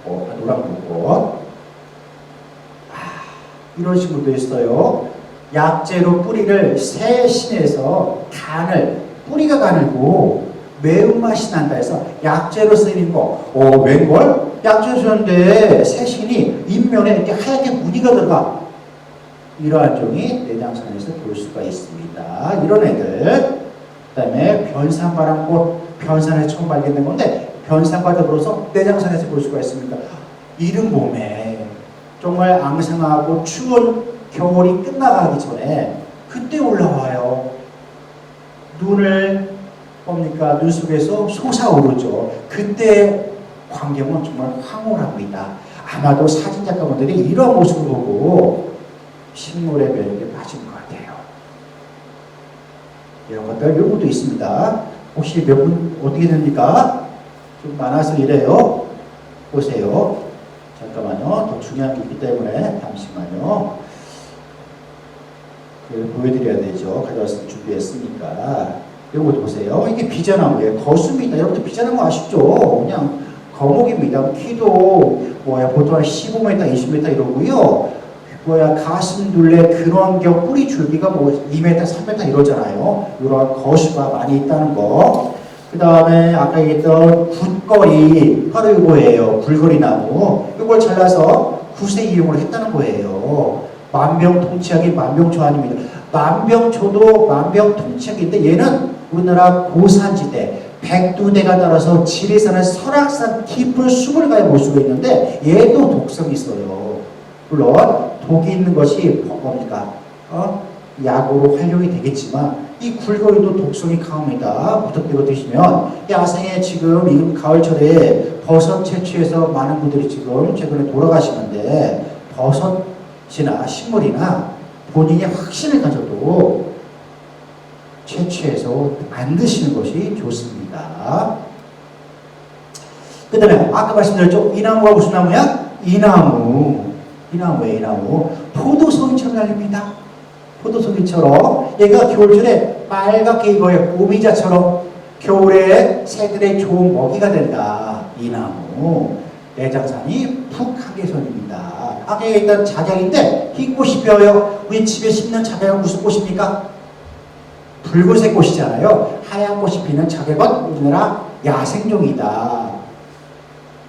붓꽃, 노란 붓꽃. 이런 식으로도 있어요. 약재로 뿌리를 세신해서 간을, 뿌리가 가늘고 매운맛이 난다 해서 약재로 쓰이는 거. 웬걸? 약재로 쓰는데 세신이 잇면에 이렇게 하얗게 무늬가 들어가. 이러한 종이 내장산에서 볼 수가 있습니다. 이런 애들. 그 다음에 변산바람꽃, 변산에서 처음 발견된 건데 변산과 더불어서 내장산에서 볼 수가 있습니다. 이른 봄에 정말 앙상하고 추운 겨울이 끝나가기 전에 그때 올라와요. 눈을 뭡니까? 눈 속에서 솟아오르죠. 그때 광경은 정말 황홀합니다. 아마도 사진작가분들이 이런 모습을 보고 식물의 매력에 빠진 것 같아요. 이런 것들, 이런 것도 있습니다. 혹시 몇 분 어떻게 됩니까? 좀 많아서 이래요. 보세요. 잠깐만요. 더 중요한 게 있기 때문에 잠시만요. 보여드려야 되죠. 가져와서 준비했으니까. 이런 것도 보세요. 이게 비자나무예요. 거수입니다. 여러분들 비자나무 아시죠? 그냥 거목입니다. 키도 보통 한 15m, 20m 이러고요. 가슴 둘레 근원격 뿌리 줄기가 2m, 3m 이러잖아요. 이런 거수가 많이 있다는 거. 그 다음에 아까 얘기했던 굿거리, 바로 이거예요. 굴거리 나무. 이걸 잘라서 굿에 이용을 했다는 거예요. 만병통치약이 만병초안입니다. 만병초도 만병통치약인데 얘는 우리나라 고산지대, 백두대가 따라서 지리산의 설악산 깊은 숨을 가야 볼 수가 있는데 얘도 독성이 있어요. 물론 독이 있는 것이 뭡니까? 약으로 활용이 되겠지만 이 굴거리도 독성이 강합니다. 무턱대고 드시면 야생에 지금 가을철에 버섯 채취해서 많은 분들이 지금 최근에 돌아가시는데 버섯이나 식물이나 본인이 확신을 가져도 채취해서 안 드시는 것이 좋습니다. 그 다음에 아까 말씀드렸죠? 이 나무가 무슨 나무야? 이 나무예요. 이 나무. 포도송이처럼 달립니다. 포도송이처럼 얘가 겨울철에 빨갛게 익어요. 오미자처럼 겨울에 새들의 좋은 먹이가 된다. 이 나무. 내장산이 북한계선입니다. 아까 얘기했던 작약인데 흰 꽃이 피어요. 우리 집에 심는 작약은 무슨 꽃입니까? 붉은색 꽃이잖아요. 하얀 꽃이 피는 작약은 우리나라 야생종이다.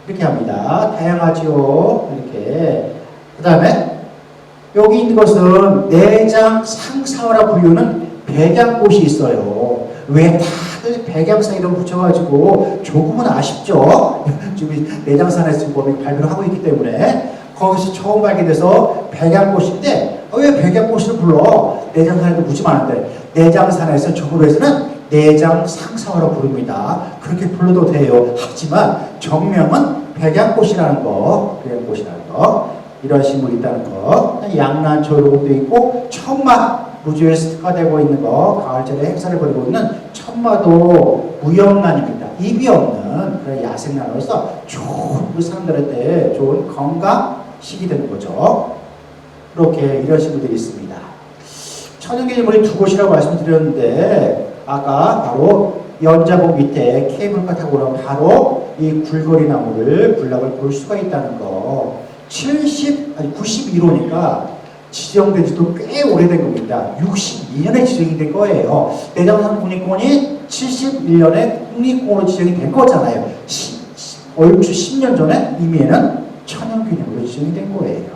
이렇게 합니다. 다양하죠. 이렇게. 그 다음에 여기 있는 것은 내장 상사화라 불리는 백양꽃이 있어요. 왜 다들 백양사 이름 붙여가지고 조금은 아쉽죠? 지금 내장산에서 지금 발표를 하고 있기 때문에 거기서 처음 발견돼서 백양꽃인데 왜 백양꽃을 불러? 내장산에도 묻지 않은데 내장산에서 저구로에서는 내장 상사화로 부릅니다. 그렇게 불러도 돼요. 하지만 정명은 백양꽃이라는 거, 이런 식물이 있다는 거. 양난초 이런 것도 있고 천마, 무주에서 특화되고 있는 거, 가을철에 행사를 벌이고 있는 천마도 무염란입니다. 입이 없는 그런 야생란으로서 좋은 사람들한테 좋은 건강식이 되는 거죠. 이렇게 이런 식물들이 있습니다. 천연기념물이 두 곳이라고 말씀드렸는데 아까 바로 연자봉 밑에 케이블카 타고 오면 바로 이 굴거리 나무를 군락을 볼 수가 있다는 거. 91호니까 지정된 지도 꽤 오래된 겁니다. 62년에 지정이 된 거예요. 내장산 국립공원이 71년에 국립공원으로 지정이 된 거잖아요. 얼추 10년 전에 이미에는 천연기념으로 지정이 된 거예요.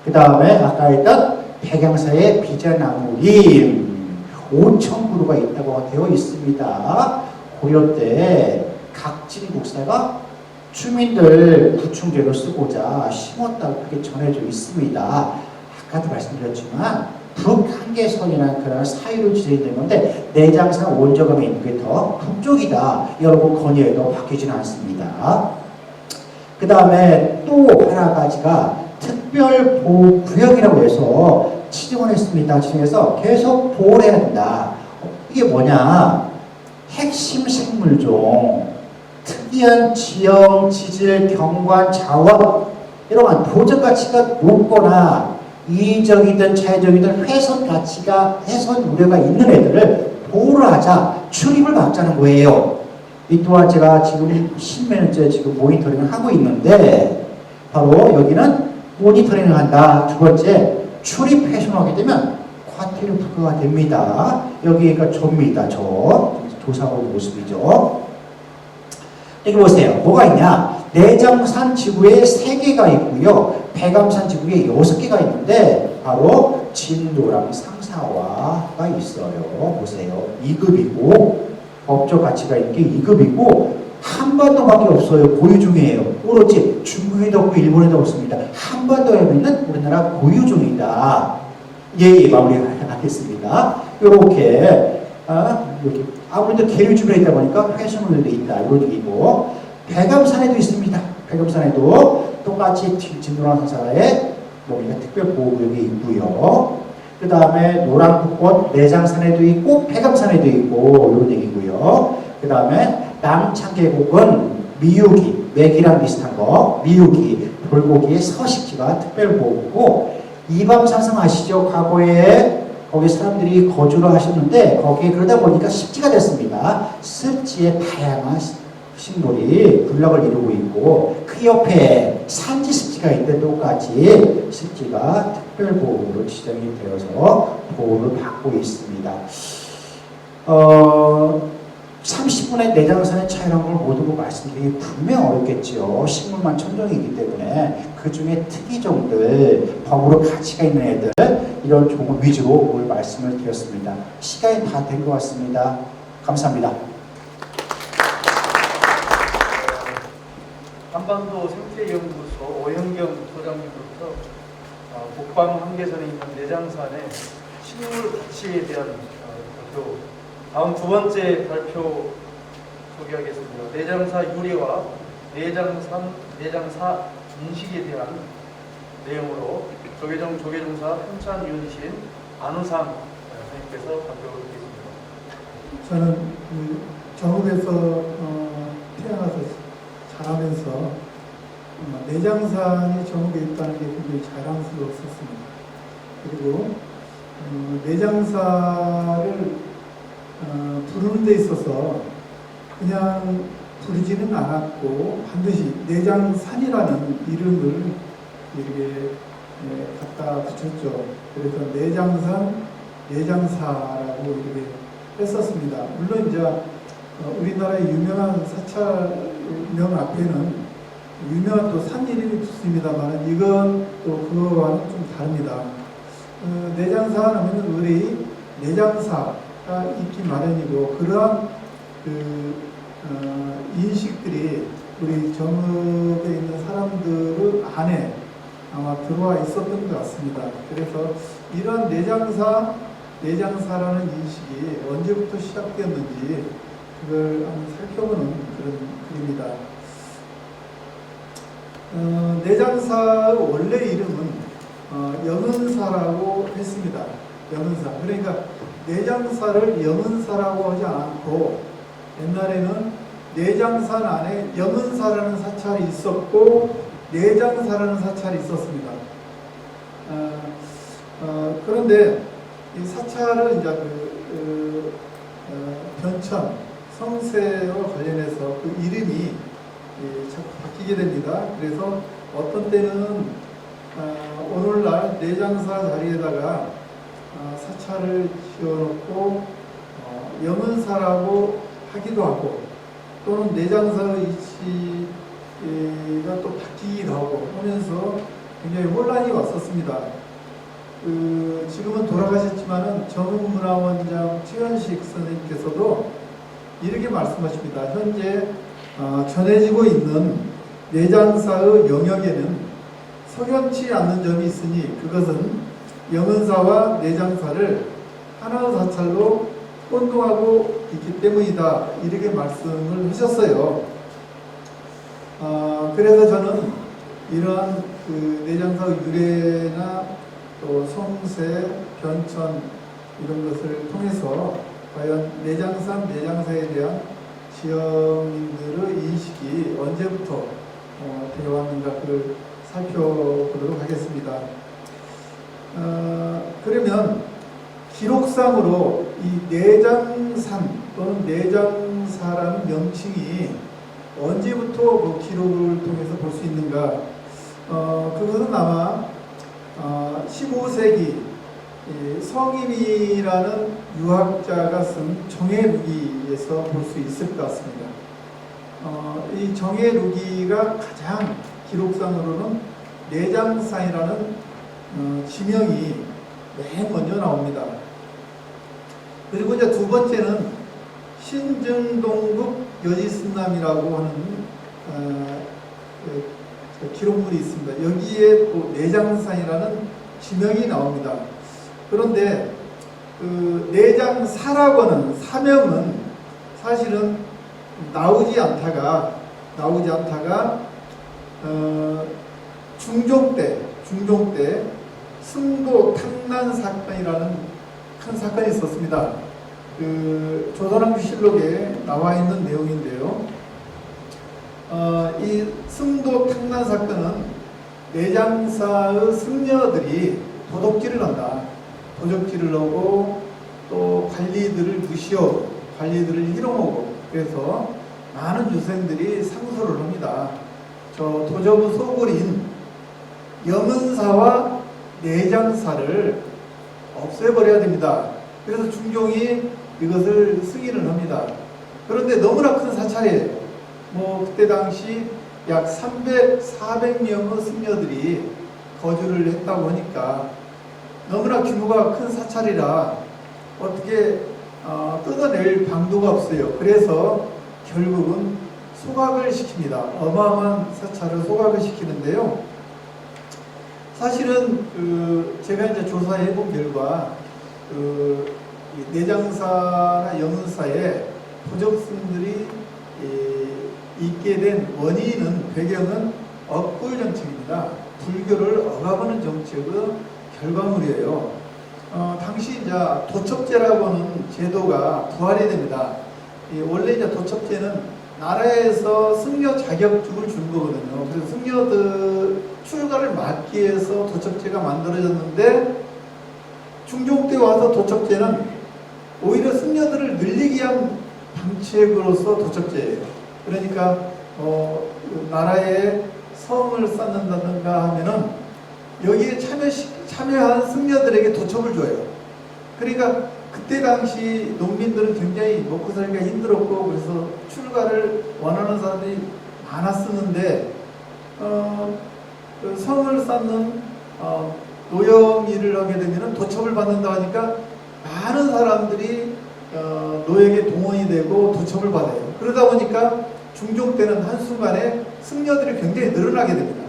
그 다음에 아까 했던 백양사의 비자나무림 5,000그루가 있다고 되어 있습니다. 고려 때 각진 국사가 주민들 구충제로 쓰고자 심었다고 그렇게 전해져 있습니다. 아까도 말씀드렸지만 북한계선이라는 그런 사유로 지정된 건데 내장산 원저감에 있는 게 더 북쪽이다. 여러분 건의해도 바뀌지는 않습니다. 그 다음에 또 하나 가지가 특별보호구역이라고 해서 지정을 했습니다. 지정해서 계속 보호를 해야 된다. 이게 뭐냐? 핵심 생물종, 특이한 지형, 지질, 경관, 자원 이런 보전 가치가 높거나 이적이든 자연적이든 훼손 우려가 있는 애들을 보호를 하자, 출입을 막자는 거예요. 이 또한 제가 지금 10년째 지금 모니터링을 하고 있는데 바로 여기는 모니터링을 한다. 두 번째, 출입 훼손하게 되면 과태료 부과가 됩니다. 여기가 조입니다. 조사하고 모습이죠. 여기 보세요. 뭐가 있냐? 내장산 지구에 3개가 있고요. 백암산 지구에 6개가 있는데 바로 진도랑 상사화가 있어요. 보세요. 2급이고 법적 가치가 있는 게 2급이고 한반도밖에 없어요. 고유 중이에요. 오로지 중국에도 없고 일본에도 없습니다. 한반도에 있는 우리나라 고유종이다. 예, 마무리하겠습니다. 이렇게 여기 아무래도 계류 주변에 있다 보니까 훼손물도 있다. 이런 얘기고 백암산에도 있습니다. 백암산에도 똑같이 진도랑 상사에 우리가 특별보호구역이 있고요. 그 다음에 노란북꽃 내장산에도 있고 백암산에도 있고 이런 얘기고요. 그 다음에 남창계곡은 미유기, 맥이랑 비슷한 거, 미유기, 돌고기의 서식지가 특별보호구고 이밤산성 아시죠? 과거에 거기 사람들이 거주를 하셨는데 거기에 그러다 보니까 습지가 됐습니다. 습지에 다양한 식물이 군락을 이루고 있고 그 옆에 산지 습지가 있는데 똑같이 습지가 특별보호구로 지정이 되어서 보호를 받고 있습니다. 30분의 내장산의 차이라는 걸 모두 말씀드리기 분명 어렵겠죠. 식물만 천종이기 때문에 그 중에 특이종들, 법으로 가치가 있는 애들 이런 종을 위주로 오늘 말씀을 드렸습니다. 시간이 다 된 것 같습니다. 감사합니다.
한반도 생태연구소 오영경 소장님으로부터 북방 한계선에 있는 내장산의 식물 가치에 대한 발표, 다음 두 번째 발표 소개하겠습니다. 내장사 유래와 내장사 인식에 대한 내용으로 조계종사 현찬위원이신 안우상 선생님께서 발표하겠습니다.
저는 정읍에서 태어나서 자라면서 내장산이 정읍에 있다는 게 굉장히 자랑스러웠습니다. 그리고 내장사를 부르는 데 있어서 그냥 부르지는 않았고 반드시 내장산이라는 이름을 이렇게 갖다 붙였죠. 그래서 내장산, 내장사라고 이렇게 했었습니다. 물론 이제 우리나라의 유명한 사찰명 앞에는 유명한 또 산 이름이 붙습니다만 이건 또 그거와는 좀 다릅니다. 내장사 하면 우리 내장사가 있기 마련이고 그러한 인식들이 우리 정읍에 있는 사람들 안에 아마 들어와 있었던 것 같습니다. 그래서 이런 내장사라는 인식이 언제부터 시작되었는지 그걸 한번 살펴보는 그런 글입니다. 내장사의 원래 이름은 영은사라고 했습니다. 영은사. 그러니까 내장사를 영은사라고 하지 않고 옛날에는 내장산 안에 영은사라는 사찰이 있었고 내장사라는 사찰이 있었습니다. 그런데 이 사찰은 이제 변천, 성세와 관련해서 그 이름이 자꾸 바뀌게 됩니다. 그래서 어떤 때는 오늘날 내장사 자리에다가 사찰을 지어놓고 영은사라고 하기도 하고 또는 내장사의 위치가 또 바뀌기도 하고 하면서 굉장히 혼란이 왔었습니다. 지금은 돌아가셨지만은 정읍문화원장 최현식 선생님께서도 이렇게 말씀하십니다. 현재 전해지고 있는 내장사의 영역에는 석연치 않는 점이 있으니 그것은 영은사와 내장사를 하나의 사찰로 혼동하고 있기 때문이다. 이렇게 말씀을 하셨어요. 그래서 저는 이러한 그 내장사 유래나 또 성세, 변천 이런 것을 통해서 과연 내장산, 내장사에 대한 지역민들의 인식이 언제부터 되어 왔는가 그걸 살펴보도록 하겠습니다. 그러면 기록상으로 이 내장산 또는 내장사라는 명칭이 언제부터 그 기록을 통해서 볼 수 있는가? 그것은 아마 15세기 성임이라는 유학자가 쓴 정해루기에서 볼 수 있을 것 같습니다. 이 정해루기가 가장 기록상으로는 내장산이라는 지명이 맨 먼저 나옵니다. 그리고 이제 두 번째는 신증동국 여지승남이라고 하는 기록물이 있습니다. 여기에 또 내장산이라는 지명이 나옵니다. 그런데 그 내장사라고 하는 사명은 사실은 나오지 않다가 중종 때 승도 탕난 사건이라는 큰 사건이 있었습니다. 그 조선왕조실록에 나와 있는 내용인데요. 이 승도 탕난 사건은 내장사의 승려들이 도적질을 한다. 도적질을 하고 또 관리들을 무시하고 관리들을 희롱하고 그래서 많은 유생들이 상소를 합니다. 저 도적의 소굴인 영은사와 내장사를 없애버려야 됩니다. 그래서 중종이 이것을 승인을 합니다. 그런데 너무나 큰 사찰이에요. 그때 당시 약 400명의 승려들이 거주를 했다고 하니까 너무나 규모가 큰 사찰이라 어떻게 뜯어낼 방도가 없어요. 그래서 결국은 소각을 시킵니다. 어마어마한 사찰을 소각을 시키는데요. 사실은 제가 이제 조사해 본 결과 내장사나 영은사에 도적승들이 있게 된 원인은 배경은 억굴 정책입니다. 불교를 억압하는 정책의 결과물이에요. 당시 이제 도첩제라고 하는 제도가 부활이 됩니다. 원래 이제 도첩제는 나라에서 승려 자격증을 준 거거든요. 그래서 승려들 출가를 막기 위해서 도첩제가 만들어졌는데 중종 때 와서 도첩제는 오히려 승려들을 늘리기 위한 방책으로서 도첩제예요. 그러니까 나라에 성을 쌓는다든가 하면은 여기에 참여한 승려들에게 도첩을 줘요. 그러니까 그때 당시 농민들은 굉장히 먹고 살기가 힘들었고 그래서 출가를 원하는 사람들이 많았었는데 성을 쌓는 노역 일을 하게 되면 도첩을 받는다 하니까 많은 사람들이 노역에 동원이 되고 도첩을 받아요. 그러다 보니까 중종 때는 한순간에 승려들이 굉장히 늘어나게 됩니다.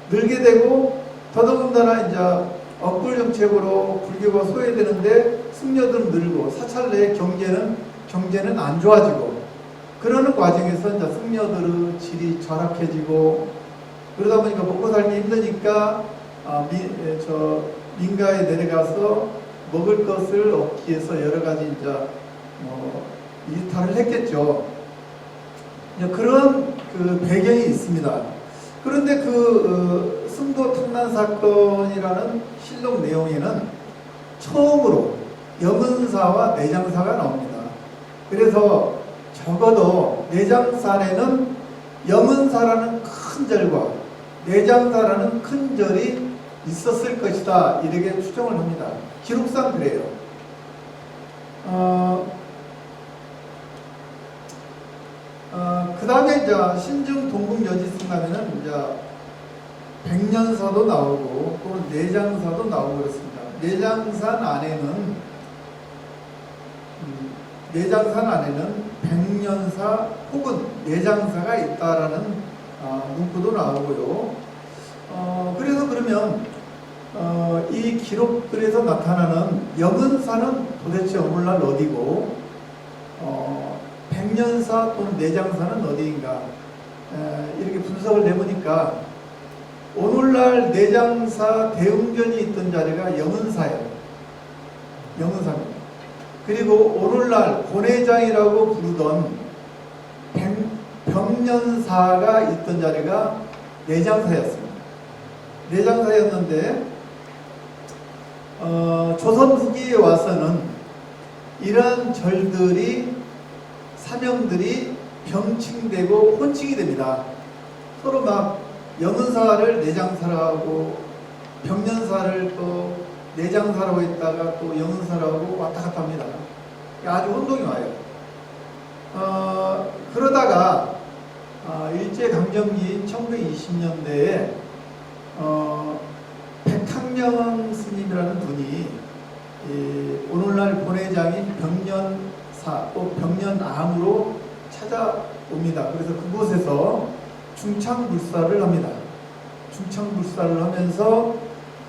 늘게 되고 더더군다나 이제 억굴 정책으로 불교가 소외되는데 승려들은 늘고 사찰 내 경제는 안 좋아지고 그러는 과정에서 이제 승려들의 질이 절약해지고 그러다 보니까 먹고 살기 힘드니까 민가에 내려가서 먹을 것을 얻기 위해서 여러 가지 이제 일탈을 했겠죠. 그런 그 배경이 있습니다. 그런데 승도 탕난 사건이라는 실록 내용에는 처음으로 영은사와 내장사가 나옵니다. 그래서 적어도 내장산에는 영은사라는 큰 절과 내장사라는 큰 절이 있었을 것이다. 이렇게 추정을 합니다. 기록상 그래요. 그 다음에 이제 신증 동국 여지승남에는 이제 백년사도 나오고 또는 내장사도 나오고 그렇습니다. 내장산 안에는 백년사 혹은 내장사가 있다라는 문구도 나오고요. 그래서 그러면 이 기록들에서 나타나는 영은사는 도대체 오늘날 어디고 백년사 또는 내장사는 어디인가 이렇게 분석을 해보니까 오늘날 내장사 대웅전이 있던 자리가 영은사예요. 영은사입니다. 그리고 오늘날 고내장이라고 부르던 병년사가 있던 자리가 내장사였습니다. 내장사였는데 조선 후기에 와서는 이러한 절들이 사명들이 병칭되고 혼칭이 됩니다. 서로 막 영은사를 내장사라고 병년사를 또 내장사라고 했다가 또 영은사라고 왔다 갔다 합니다. 아주 혼동이 와요. 그러다가 일제강점기 1920년대에 백학령 스님이라는 분이 오늘날 본회장인 병년사 또 병년암으로 찾아옵니다. 그래서 그곳에서 중창불사를 합니다. 중창불사를 하면서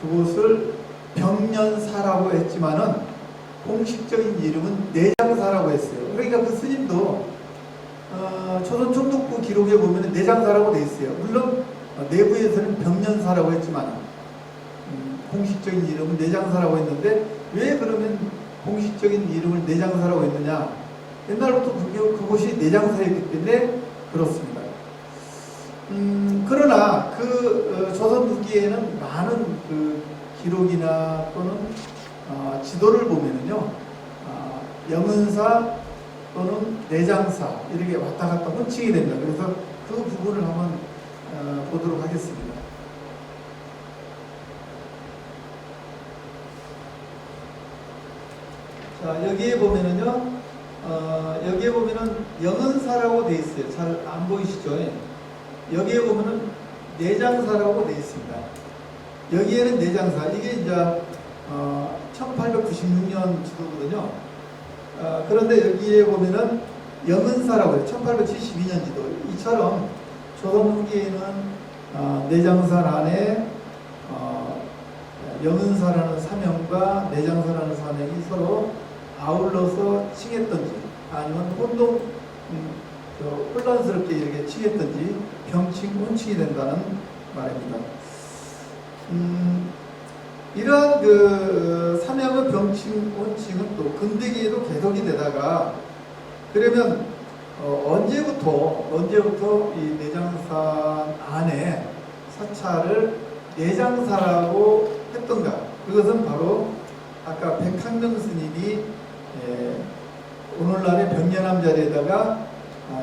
그곳을 병년사라고 했지만은 공식적인 이름은 내장사라고 했어요. 그러니까 그 스님도 조선 총독부 기록에 보면 내장사라고 돼 있어요. 물론 내부에서는 병년사라고 했지만 공식적인 이름은 내장사라고 했는데 왜 그러면 공식적인 이름을 내장사라고 했느냐? 옛날부터 그곳이 내장사였기 때문에 그렇습니다. 그러나 그 조선 후기에는 많은 그 기록이나 또는 지도를 보면은요, 영은사 또는 내장사 이렇게 왔다 갔다 혼칭이 됩니다. 그래서 그 부분을 한번 보도록 하겠습니다. 자, 여기에 보면은요, 여기에 보면은 영은사라고 돼 있어요. 잘 안 보이시죠? 여기에 보면은 내장사라고 돼 있습니다. 여기에는 내장사, 이게 이제 1896년 지도거든요. 그런데 여기에 보면은 영은사라고 해요. 1872년 지도. 이처럼 조선 후기에는 내장사 안에 영은사라는 사명과 내장사라는 사명이 서로 아울러서 칭했던지 아니면 혼란스럽게 이렇게 칭했던지 병칭, 혼칭이 된다는 말입니다. 이러한 그 사명의 병칭, 혼칭은 또 근대기에도 계속이 되다가 그러면 언제부터 이 내장사 안에 사찰을 내장사라고 했던가? 그것은 바로 아까 백학명 스님이 오늘날의 병년암 자리에다가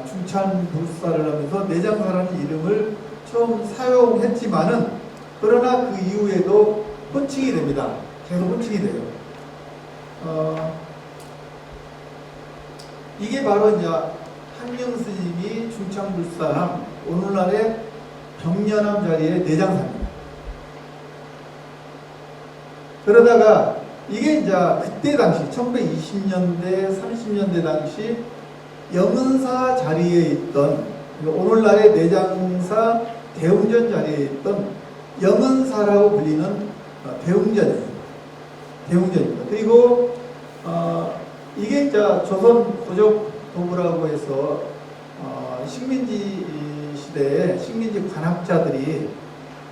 중찬불사를 하면서 내장사라는 이름을 처음 사용했지만은 그러나 그 이후에도 혼칭이 됩니다. 계속 혼칭이 돼요. 이게 바로 이제 학령 스님이 중창불사함 오늘날의 병년암 자리의 내장사입니다. 그러다가 이게 이제 그때 당시 1920년대 30년대 당시 영은사 자리에 있던 오늘날의 내장사 대웅전 자리에 있던 영은사라고 불리는 대웅전입니다. 그리고 이게 이제 조선 고적 도구라고 해서 식민지 시대에 식민지 관학자들이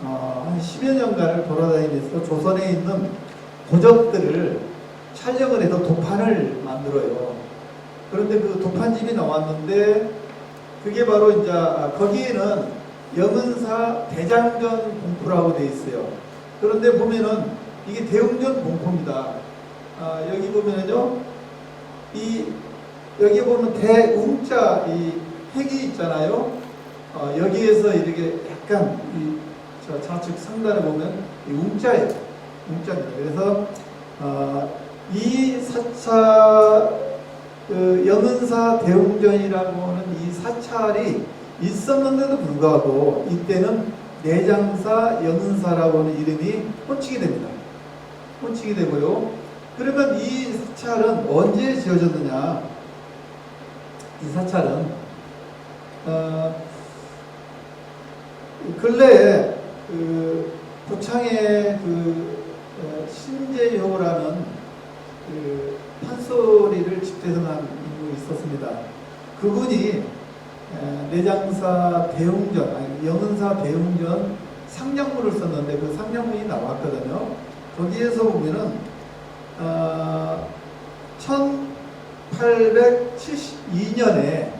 한 10여 년간을 돌아다니면서 조선에 있는 고적들을 촬영을 해서 도판을 만들어요. 그런데 그 도판집이 나왔는데 그게 바로 이제 거기에는 영은사 대장전 공포라고 되어 있어요. 그런데 보면은 이게 대웅전 공포입니다. 여기 보면은요, 여기 보면 대웅자 이 획이 있잖아요. 여기에서 이렇게 약간 저 좌측 상단에 보면 이 웅자예요. 웅자입니다. 그래서 이 사찰 그 영은사 대웅전이라고 하는 이 사찰이 있었는데도 불구하고 이때는 내장사 영은사라고 하는 이름이 혼칭이 됩니다. 혼칭이 되고요. 그러면 이 사찰은 언제 지어졌느냐? 이 사찰은 근래에 그 고창의 그 신재효라는 그 판소리를 집대성한 인물이 있었습니다. 그분이 내장사 대웅전, 아니 영은사 대웅전 상량문을 썼는데 그 상량문이 나왔거든요. 거기에서 보면은 1872년에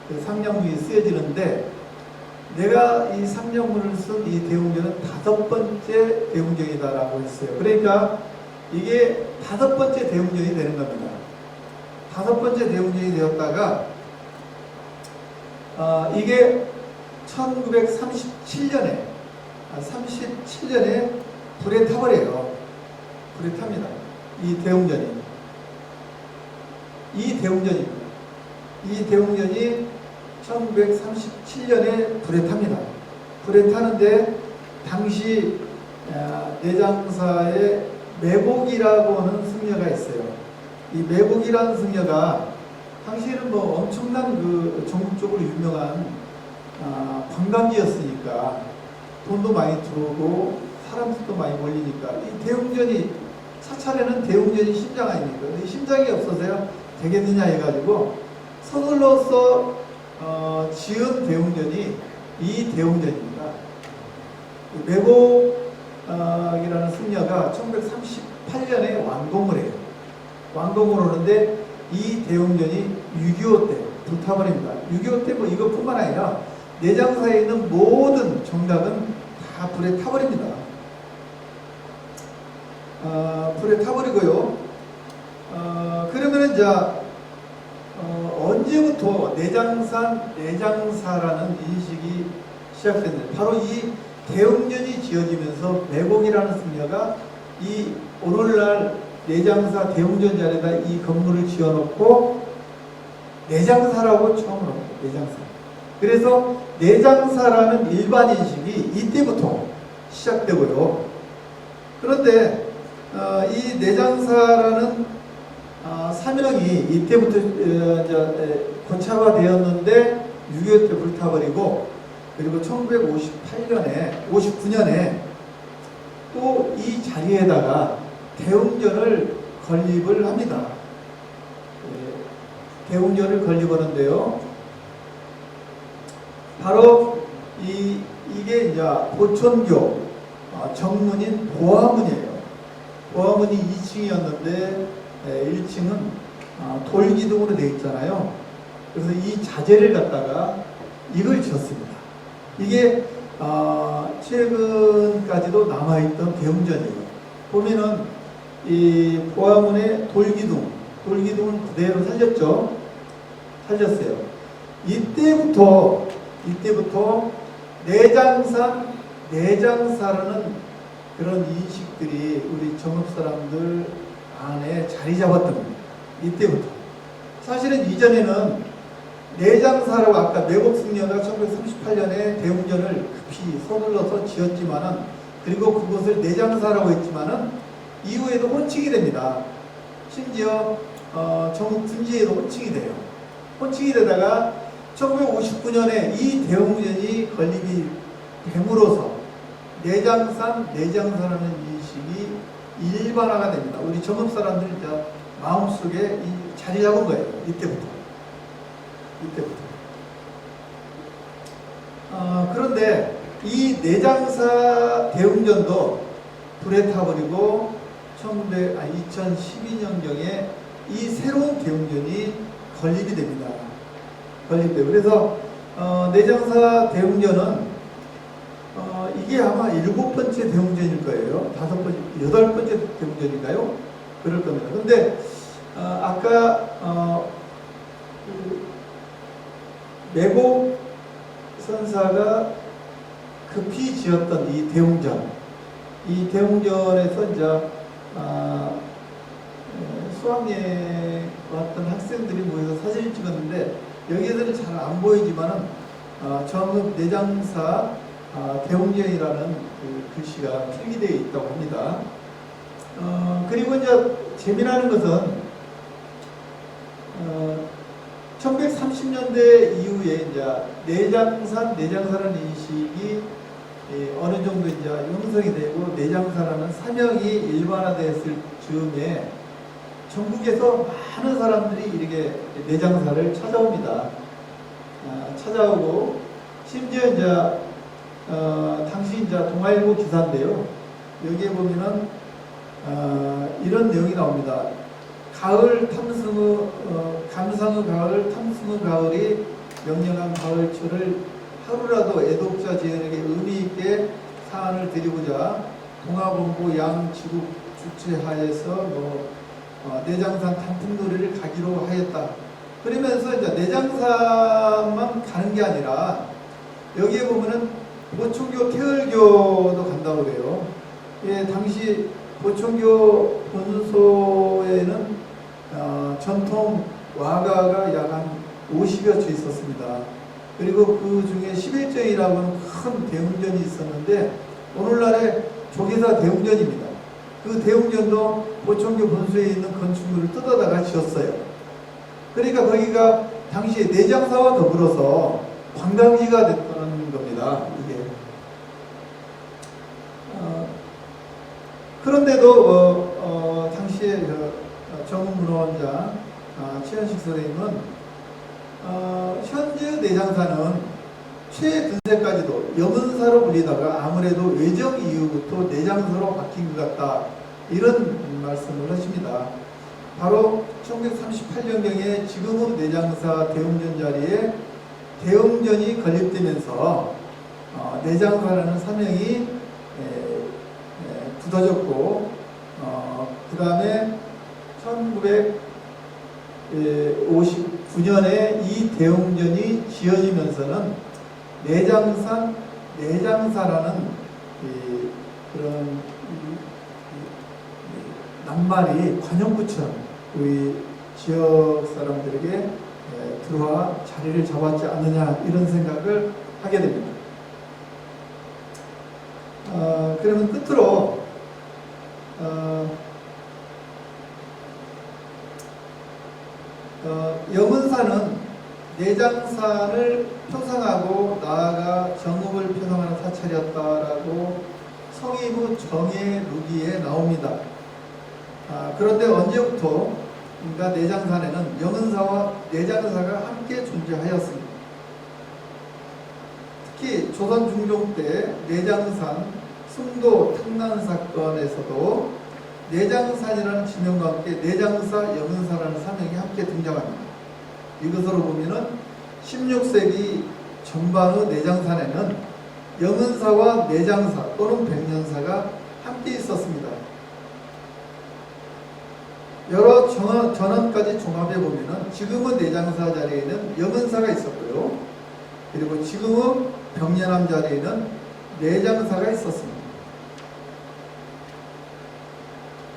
그 상량문이 쓰여지는데 내가 이 상량문을 쓴 이 대웅전은 5번째 대웅전이다라고 했어요. 그러니까 이게 5번째 대웅전이 되는 겁니다. 5번째 대웅전이 되었다가 이게 1937년에 불에 타버려요. 불에 탑니다. 이 대웅전이. 이 대웅전이 1937년에 불에 탑니다. 불에 타는데 당시 내장사의 매복이라고 하는 승려가 있어요. 이 매복이라는 승려가 당시에는 뭐 엄청난 그 전국적으로 유명한 관광지였으니까 돈도 많이 들어오고 사람들도 많이 몰리니까 이 대웅전이 사찰에는 대웅전이 심장 아닙니까? 이 심장이 없어서야 되겠느냐 해가지고 서둘러서 지은 대웅전이 이 대웅전입니다. 매복이라는 승려가 1938년에 완공을 해요. 완공을 오는데 이 대웅전이 6.25 때 불타버립니다. 6.25 때 뭐 이것뿐만 아니라 내장사에 있는 모든 정각은 다 불에 타버립니다. 불에 타버리고요. 그러면은 이제 언제부터 내장사라는 인식이 시작됐나요? 바로 이 대웅전이 지어지면서 매복이라는 승려가 이 오늘날 내장사 대웅전 자리에다 이 건물을 지어놓고 내장사라고 처음으로 내장사. 그래서 내장사라는 일반 인식이 이때부터 시작되고요. 그런데 이 내장사라는 사명이 이때부터 고착화되었는데 6.25 때 불타버리고 그리고 1959년에 또 이 자리에다가 대웅전을 건립을 합니다. 대웅전을 건립하는데요. 바로 이게 이제 보천교 정문인 보화문이에요. 보화문이 2층이었는데 1층은 돌기둥으로 되어 있잖아요. 그래서 이 자재를 갖다가 이걸 지었습니다. 이게 최근까지도 남아있던 대웅전이에요. 보면은 이 보화문의 돌기둥을 그대로 살렸어요. 이때부터 내장사라는 그런 인식들이 우리 정읍 사람들 안에 자리 잡았던 겁니다. 이때부터. 사실은 이전에는 내장사라고 아까 매복승려가 1938년에 대웅전을 급히 서둘러서 지었지만은 그리고 그것을 내장사라고 했지만은 이후에도 혼칭이 됩니다. 심지어 전국 분지에도 혼칭이 돼요. 혼칭이 되다가 1959년에 이 대웅전이 건립이 됨으로써 내장사라는 인식이 일반화가 됩니다. 우리 전업 사람들이 마음속에 자리 잡은 거예요. 이때부터. 그런데 이 내장사 대웅전도 불에 타버리고 2012년경에 이 새로운 대웅전이 건립이 됩니다. 그래서 내장사 대웅전은 이게 아마 7번째 대웅전일 거예요. 8번째 대웅전인가요? 그럴 겁니다. 근데 아까 매복 선사가 급히 지었던 이 대웅전에서 이제 수학여행 왔던 학생들이 모여서 사진을 찍었는데 여기에서는 잘 안 보이지만은 정읍 내장사 대웅전이라는 그 글씨가 필기되어 있다고 합니다. 그리고 이제 재미나는 것은 1930년대 이후에 이제 내장사라는 인식이 어느 정도 이제 형성이 되고 내장사라는 사명이 일반화됐을 즈음에 전국에서 많은 사람들이 이렇게 내장사를 찾아옵니다. 찾아오고 심지어 이제 당시 이제 동아일보 기사인데요. 여기에 보면은 이런 내용이 나옵니다. 가을 탐승의 감상의 가을 탐승의 가을이 명령한 가을초를 하루라도 애독자 지연에게 의미 있게 사안을 드리고자 동아본부 양지국 주최하에서 내장산 단풍놀이를 가기로 하였다. 그러면서 이제 내장산만 가는 게 아니라 여기에 보면은 보충교 태을교도 간다고 그래요. 예, 당시 보충교 본소에는 전통 와가가 약 한 50여 주 있었습니다. 그리고 그 중에 11정이라고 하는 큰 대웅전이 있었는데 오늘날의 조계사 대웅전입니다. 그 대웅전도 보충교 본소에 있는 건축물을 뜯어다가 지었어요. 그러니까 거기가 당시에 내장사와 더불어서 관광지가 됐다는 겁니다. 이게. 그런데도 당시에 정문문화원장 최현식 선생님은 현재 내장사는 최근세까지도 염은사로 불리다가 아무래도 외정 이후부터 내장사로 바뀐 것 같다. 이런 말씀을 하십니다. 바로 1938년경에 지금의 내장사 대웅전 자리에 대웅전이 건립되면서 내장사라는 사명이 굳어졌고 그 다음에 1959년에 이 대웅전이 지어지면서는 내장사라는 그런 낱말이 관용구처럼 우리 지역 사람들에게 들어와 자리를 잡았지 않느냐 이런 생각을 하게 됩니다. 그러면 끝으로 염은사는 내장산을 표상하고 나아가 정읍을 표상하는 사찰이었다라고 성인후 정예 루기에 나옵니다. 그런데 언제부터 그러니까 내장산에는 염은사와 내장사가 함께 존재하였습니다. 특히 조선 중종 때 내장산 승도 탕난 사건에서도 내장산이라는 지명과 함께 내장사, 염은사라는 사명이 함께 등장합니다. 이것으로 보면은 16세기 전반의 내장산에는 염은사와 내장사 또는 백년사가 함께 있었습니다. 여러 전원까지 종합해 보면은 지금의 내장사 자리에는 염은사가 있었고요. 그리고 지금의 병련암 자리에는 내장사가 있었습니다.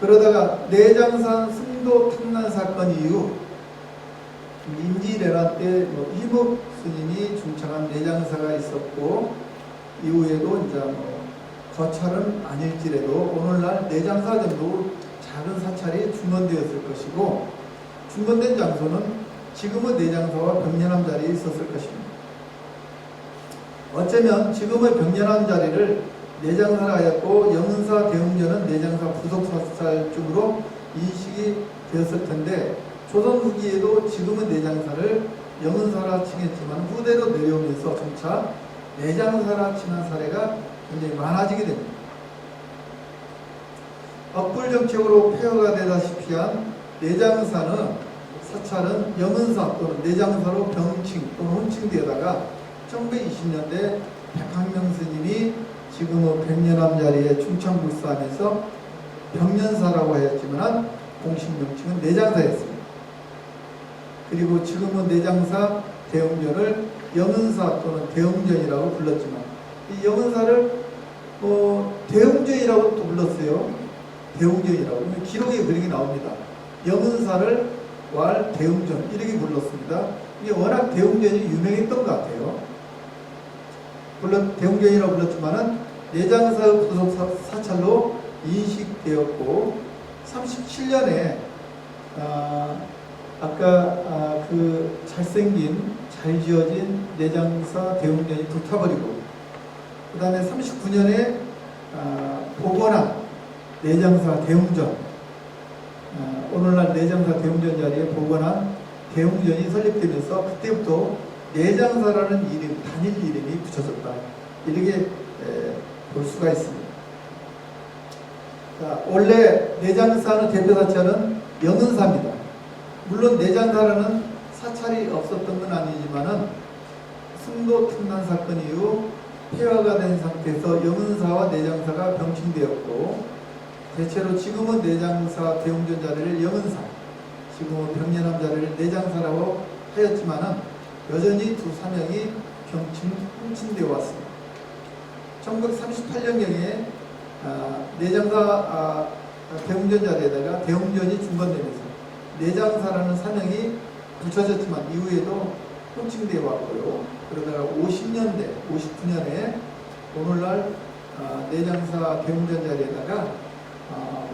그러다가 내장산 승도 탕난 사건 이후 임지내란 때 이복 스님이 중창한 내장사가 있었고 이후에도 이제 거찰은 아닐지라도 오늘날 내장사 정도 작은 사찰이 중건되었을 것이고 중건된 장소는 지금의 내장사와 병련암 자리에 있었을 것입니다. 어쩌면 지금의 병련암 자리를 내장사라 하였고 염은사 대웅전은 내장사 부속사찰 쪽으로 인식이 되었을 텐데 조선 후기에도 지금은 내장사를 염은사라 칭했지만 후대로 내려오면서 점차 내장사라 칭한 사례가 굉장히 많아지게 됩니다. 억불 정책으로 폐허가 되다시피 한 내장사는 사찰은 염은사 또는 내장사로 병칭 또는 혼칭되다가 1920년대 백학명 스님이 지금의 백년암 자리에 충청불사하면서 병년사라고 하였지만 공식 명칭은 내장사였습니다. 그리고 지금은 내장사 대웅전을 염은사 또는 대웅전이라고 불렀지만 이 염은사를 대웅전이라고 또 불렀어요. 대웅전이라고 기록에 그렇게 나옵니다. 염은사를 왈 대웅전 이렇게 불렀습니다. 이게 워낙 대웅전이 유명했던 것 같아요. 물론 대웅전이라고 불렀지만은 내장사 부속 사찰로 인식되었고 37년에 아까 그 잘생긴 잘 지어진 내장사 대웅전이 불타버리고 그 다음에 39년에 복원한 내장사 대웅전, 오늘날 내장사 대웅전 자리에 복원한 대웅전이 설립되면서 그때부터 내장사라는 이름, 단일 이름이 붙여졌다. 이렇게 볼 수가 있습니다. 자, 원래 내장사는 대표 사찰은 영은사입니다. 물론 내장사라는 사찰이 없었던 건 아니지만은 승도 특난 사건 이후 폐허가 된 상태에서 영은사와 내장사가 병칭되었고, 대체로 지금은 내장사 대웅전 자리를 영은사, 지금은 병예남 자리를 내장사라고 하였지만은 여전히 두 사명이 훔친되어 왔습니다. 1938년경에 내장사 대웅전 자리에다가 대웅전이 중건되면서 내장사라는 사명이 붙여졌지만 이후에도 훔칭되어 왔고요. 그러다가 50년대, 59년에 오늘날 내장사 대웅전 자리에다가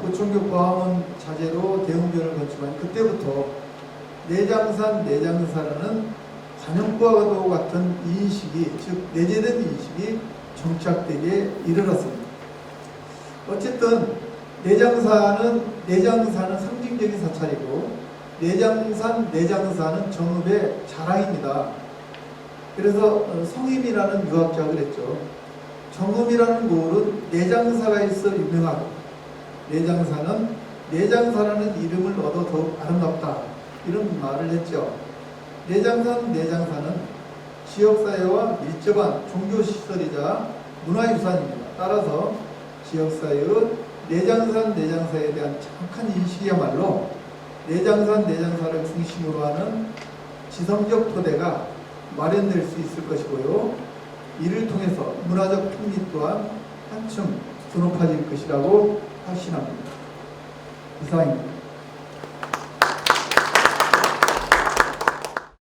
보충교 과학원 자재로 대웅전을 건축한 그때부터 내장산 내장사라는 관용과도 같은 인식이, 즉 내재된 인식이 정착되게 이르렀습니다. 어쨌든 내장사는 상징적인 사찰이고 내장산 내장사는 정읍의 자랑입니다. 그래서 성임이라는 유학자가 그랬죠. 정읍이라는 곳은 내장사가 있어 유명하고 내장사는 내장사라는 이름을 얻어 더욱 아름답다, 이런 말을 했죠. 내장사는 지역사회와 밀접한 종교시설이자 문화유산입니다. 따라서 지역사회의 내장사에 대한 정확한 인식이야말로 내장사를 중심으로 하는 지성적 토대가 마련될 수 있을 것이고요. 이를 통해서 문화적 풍미 또한 한층 더 높아질 것이라고 확신합니다. 이상입니다.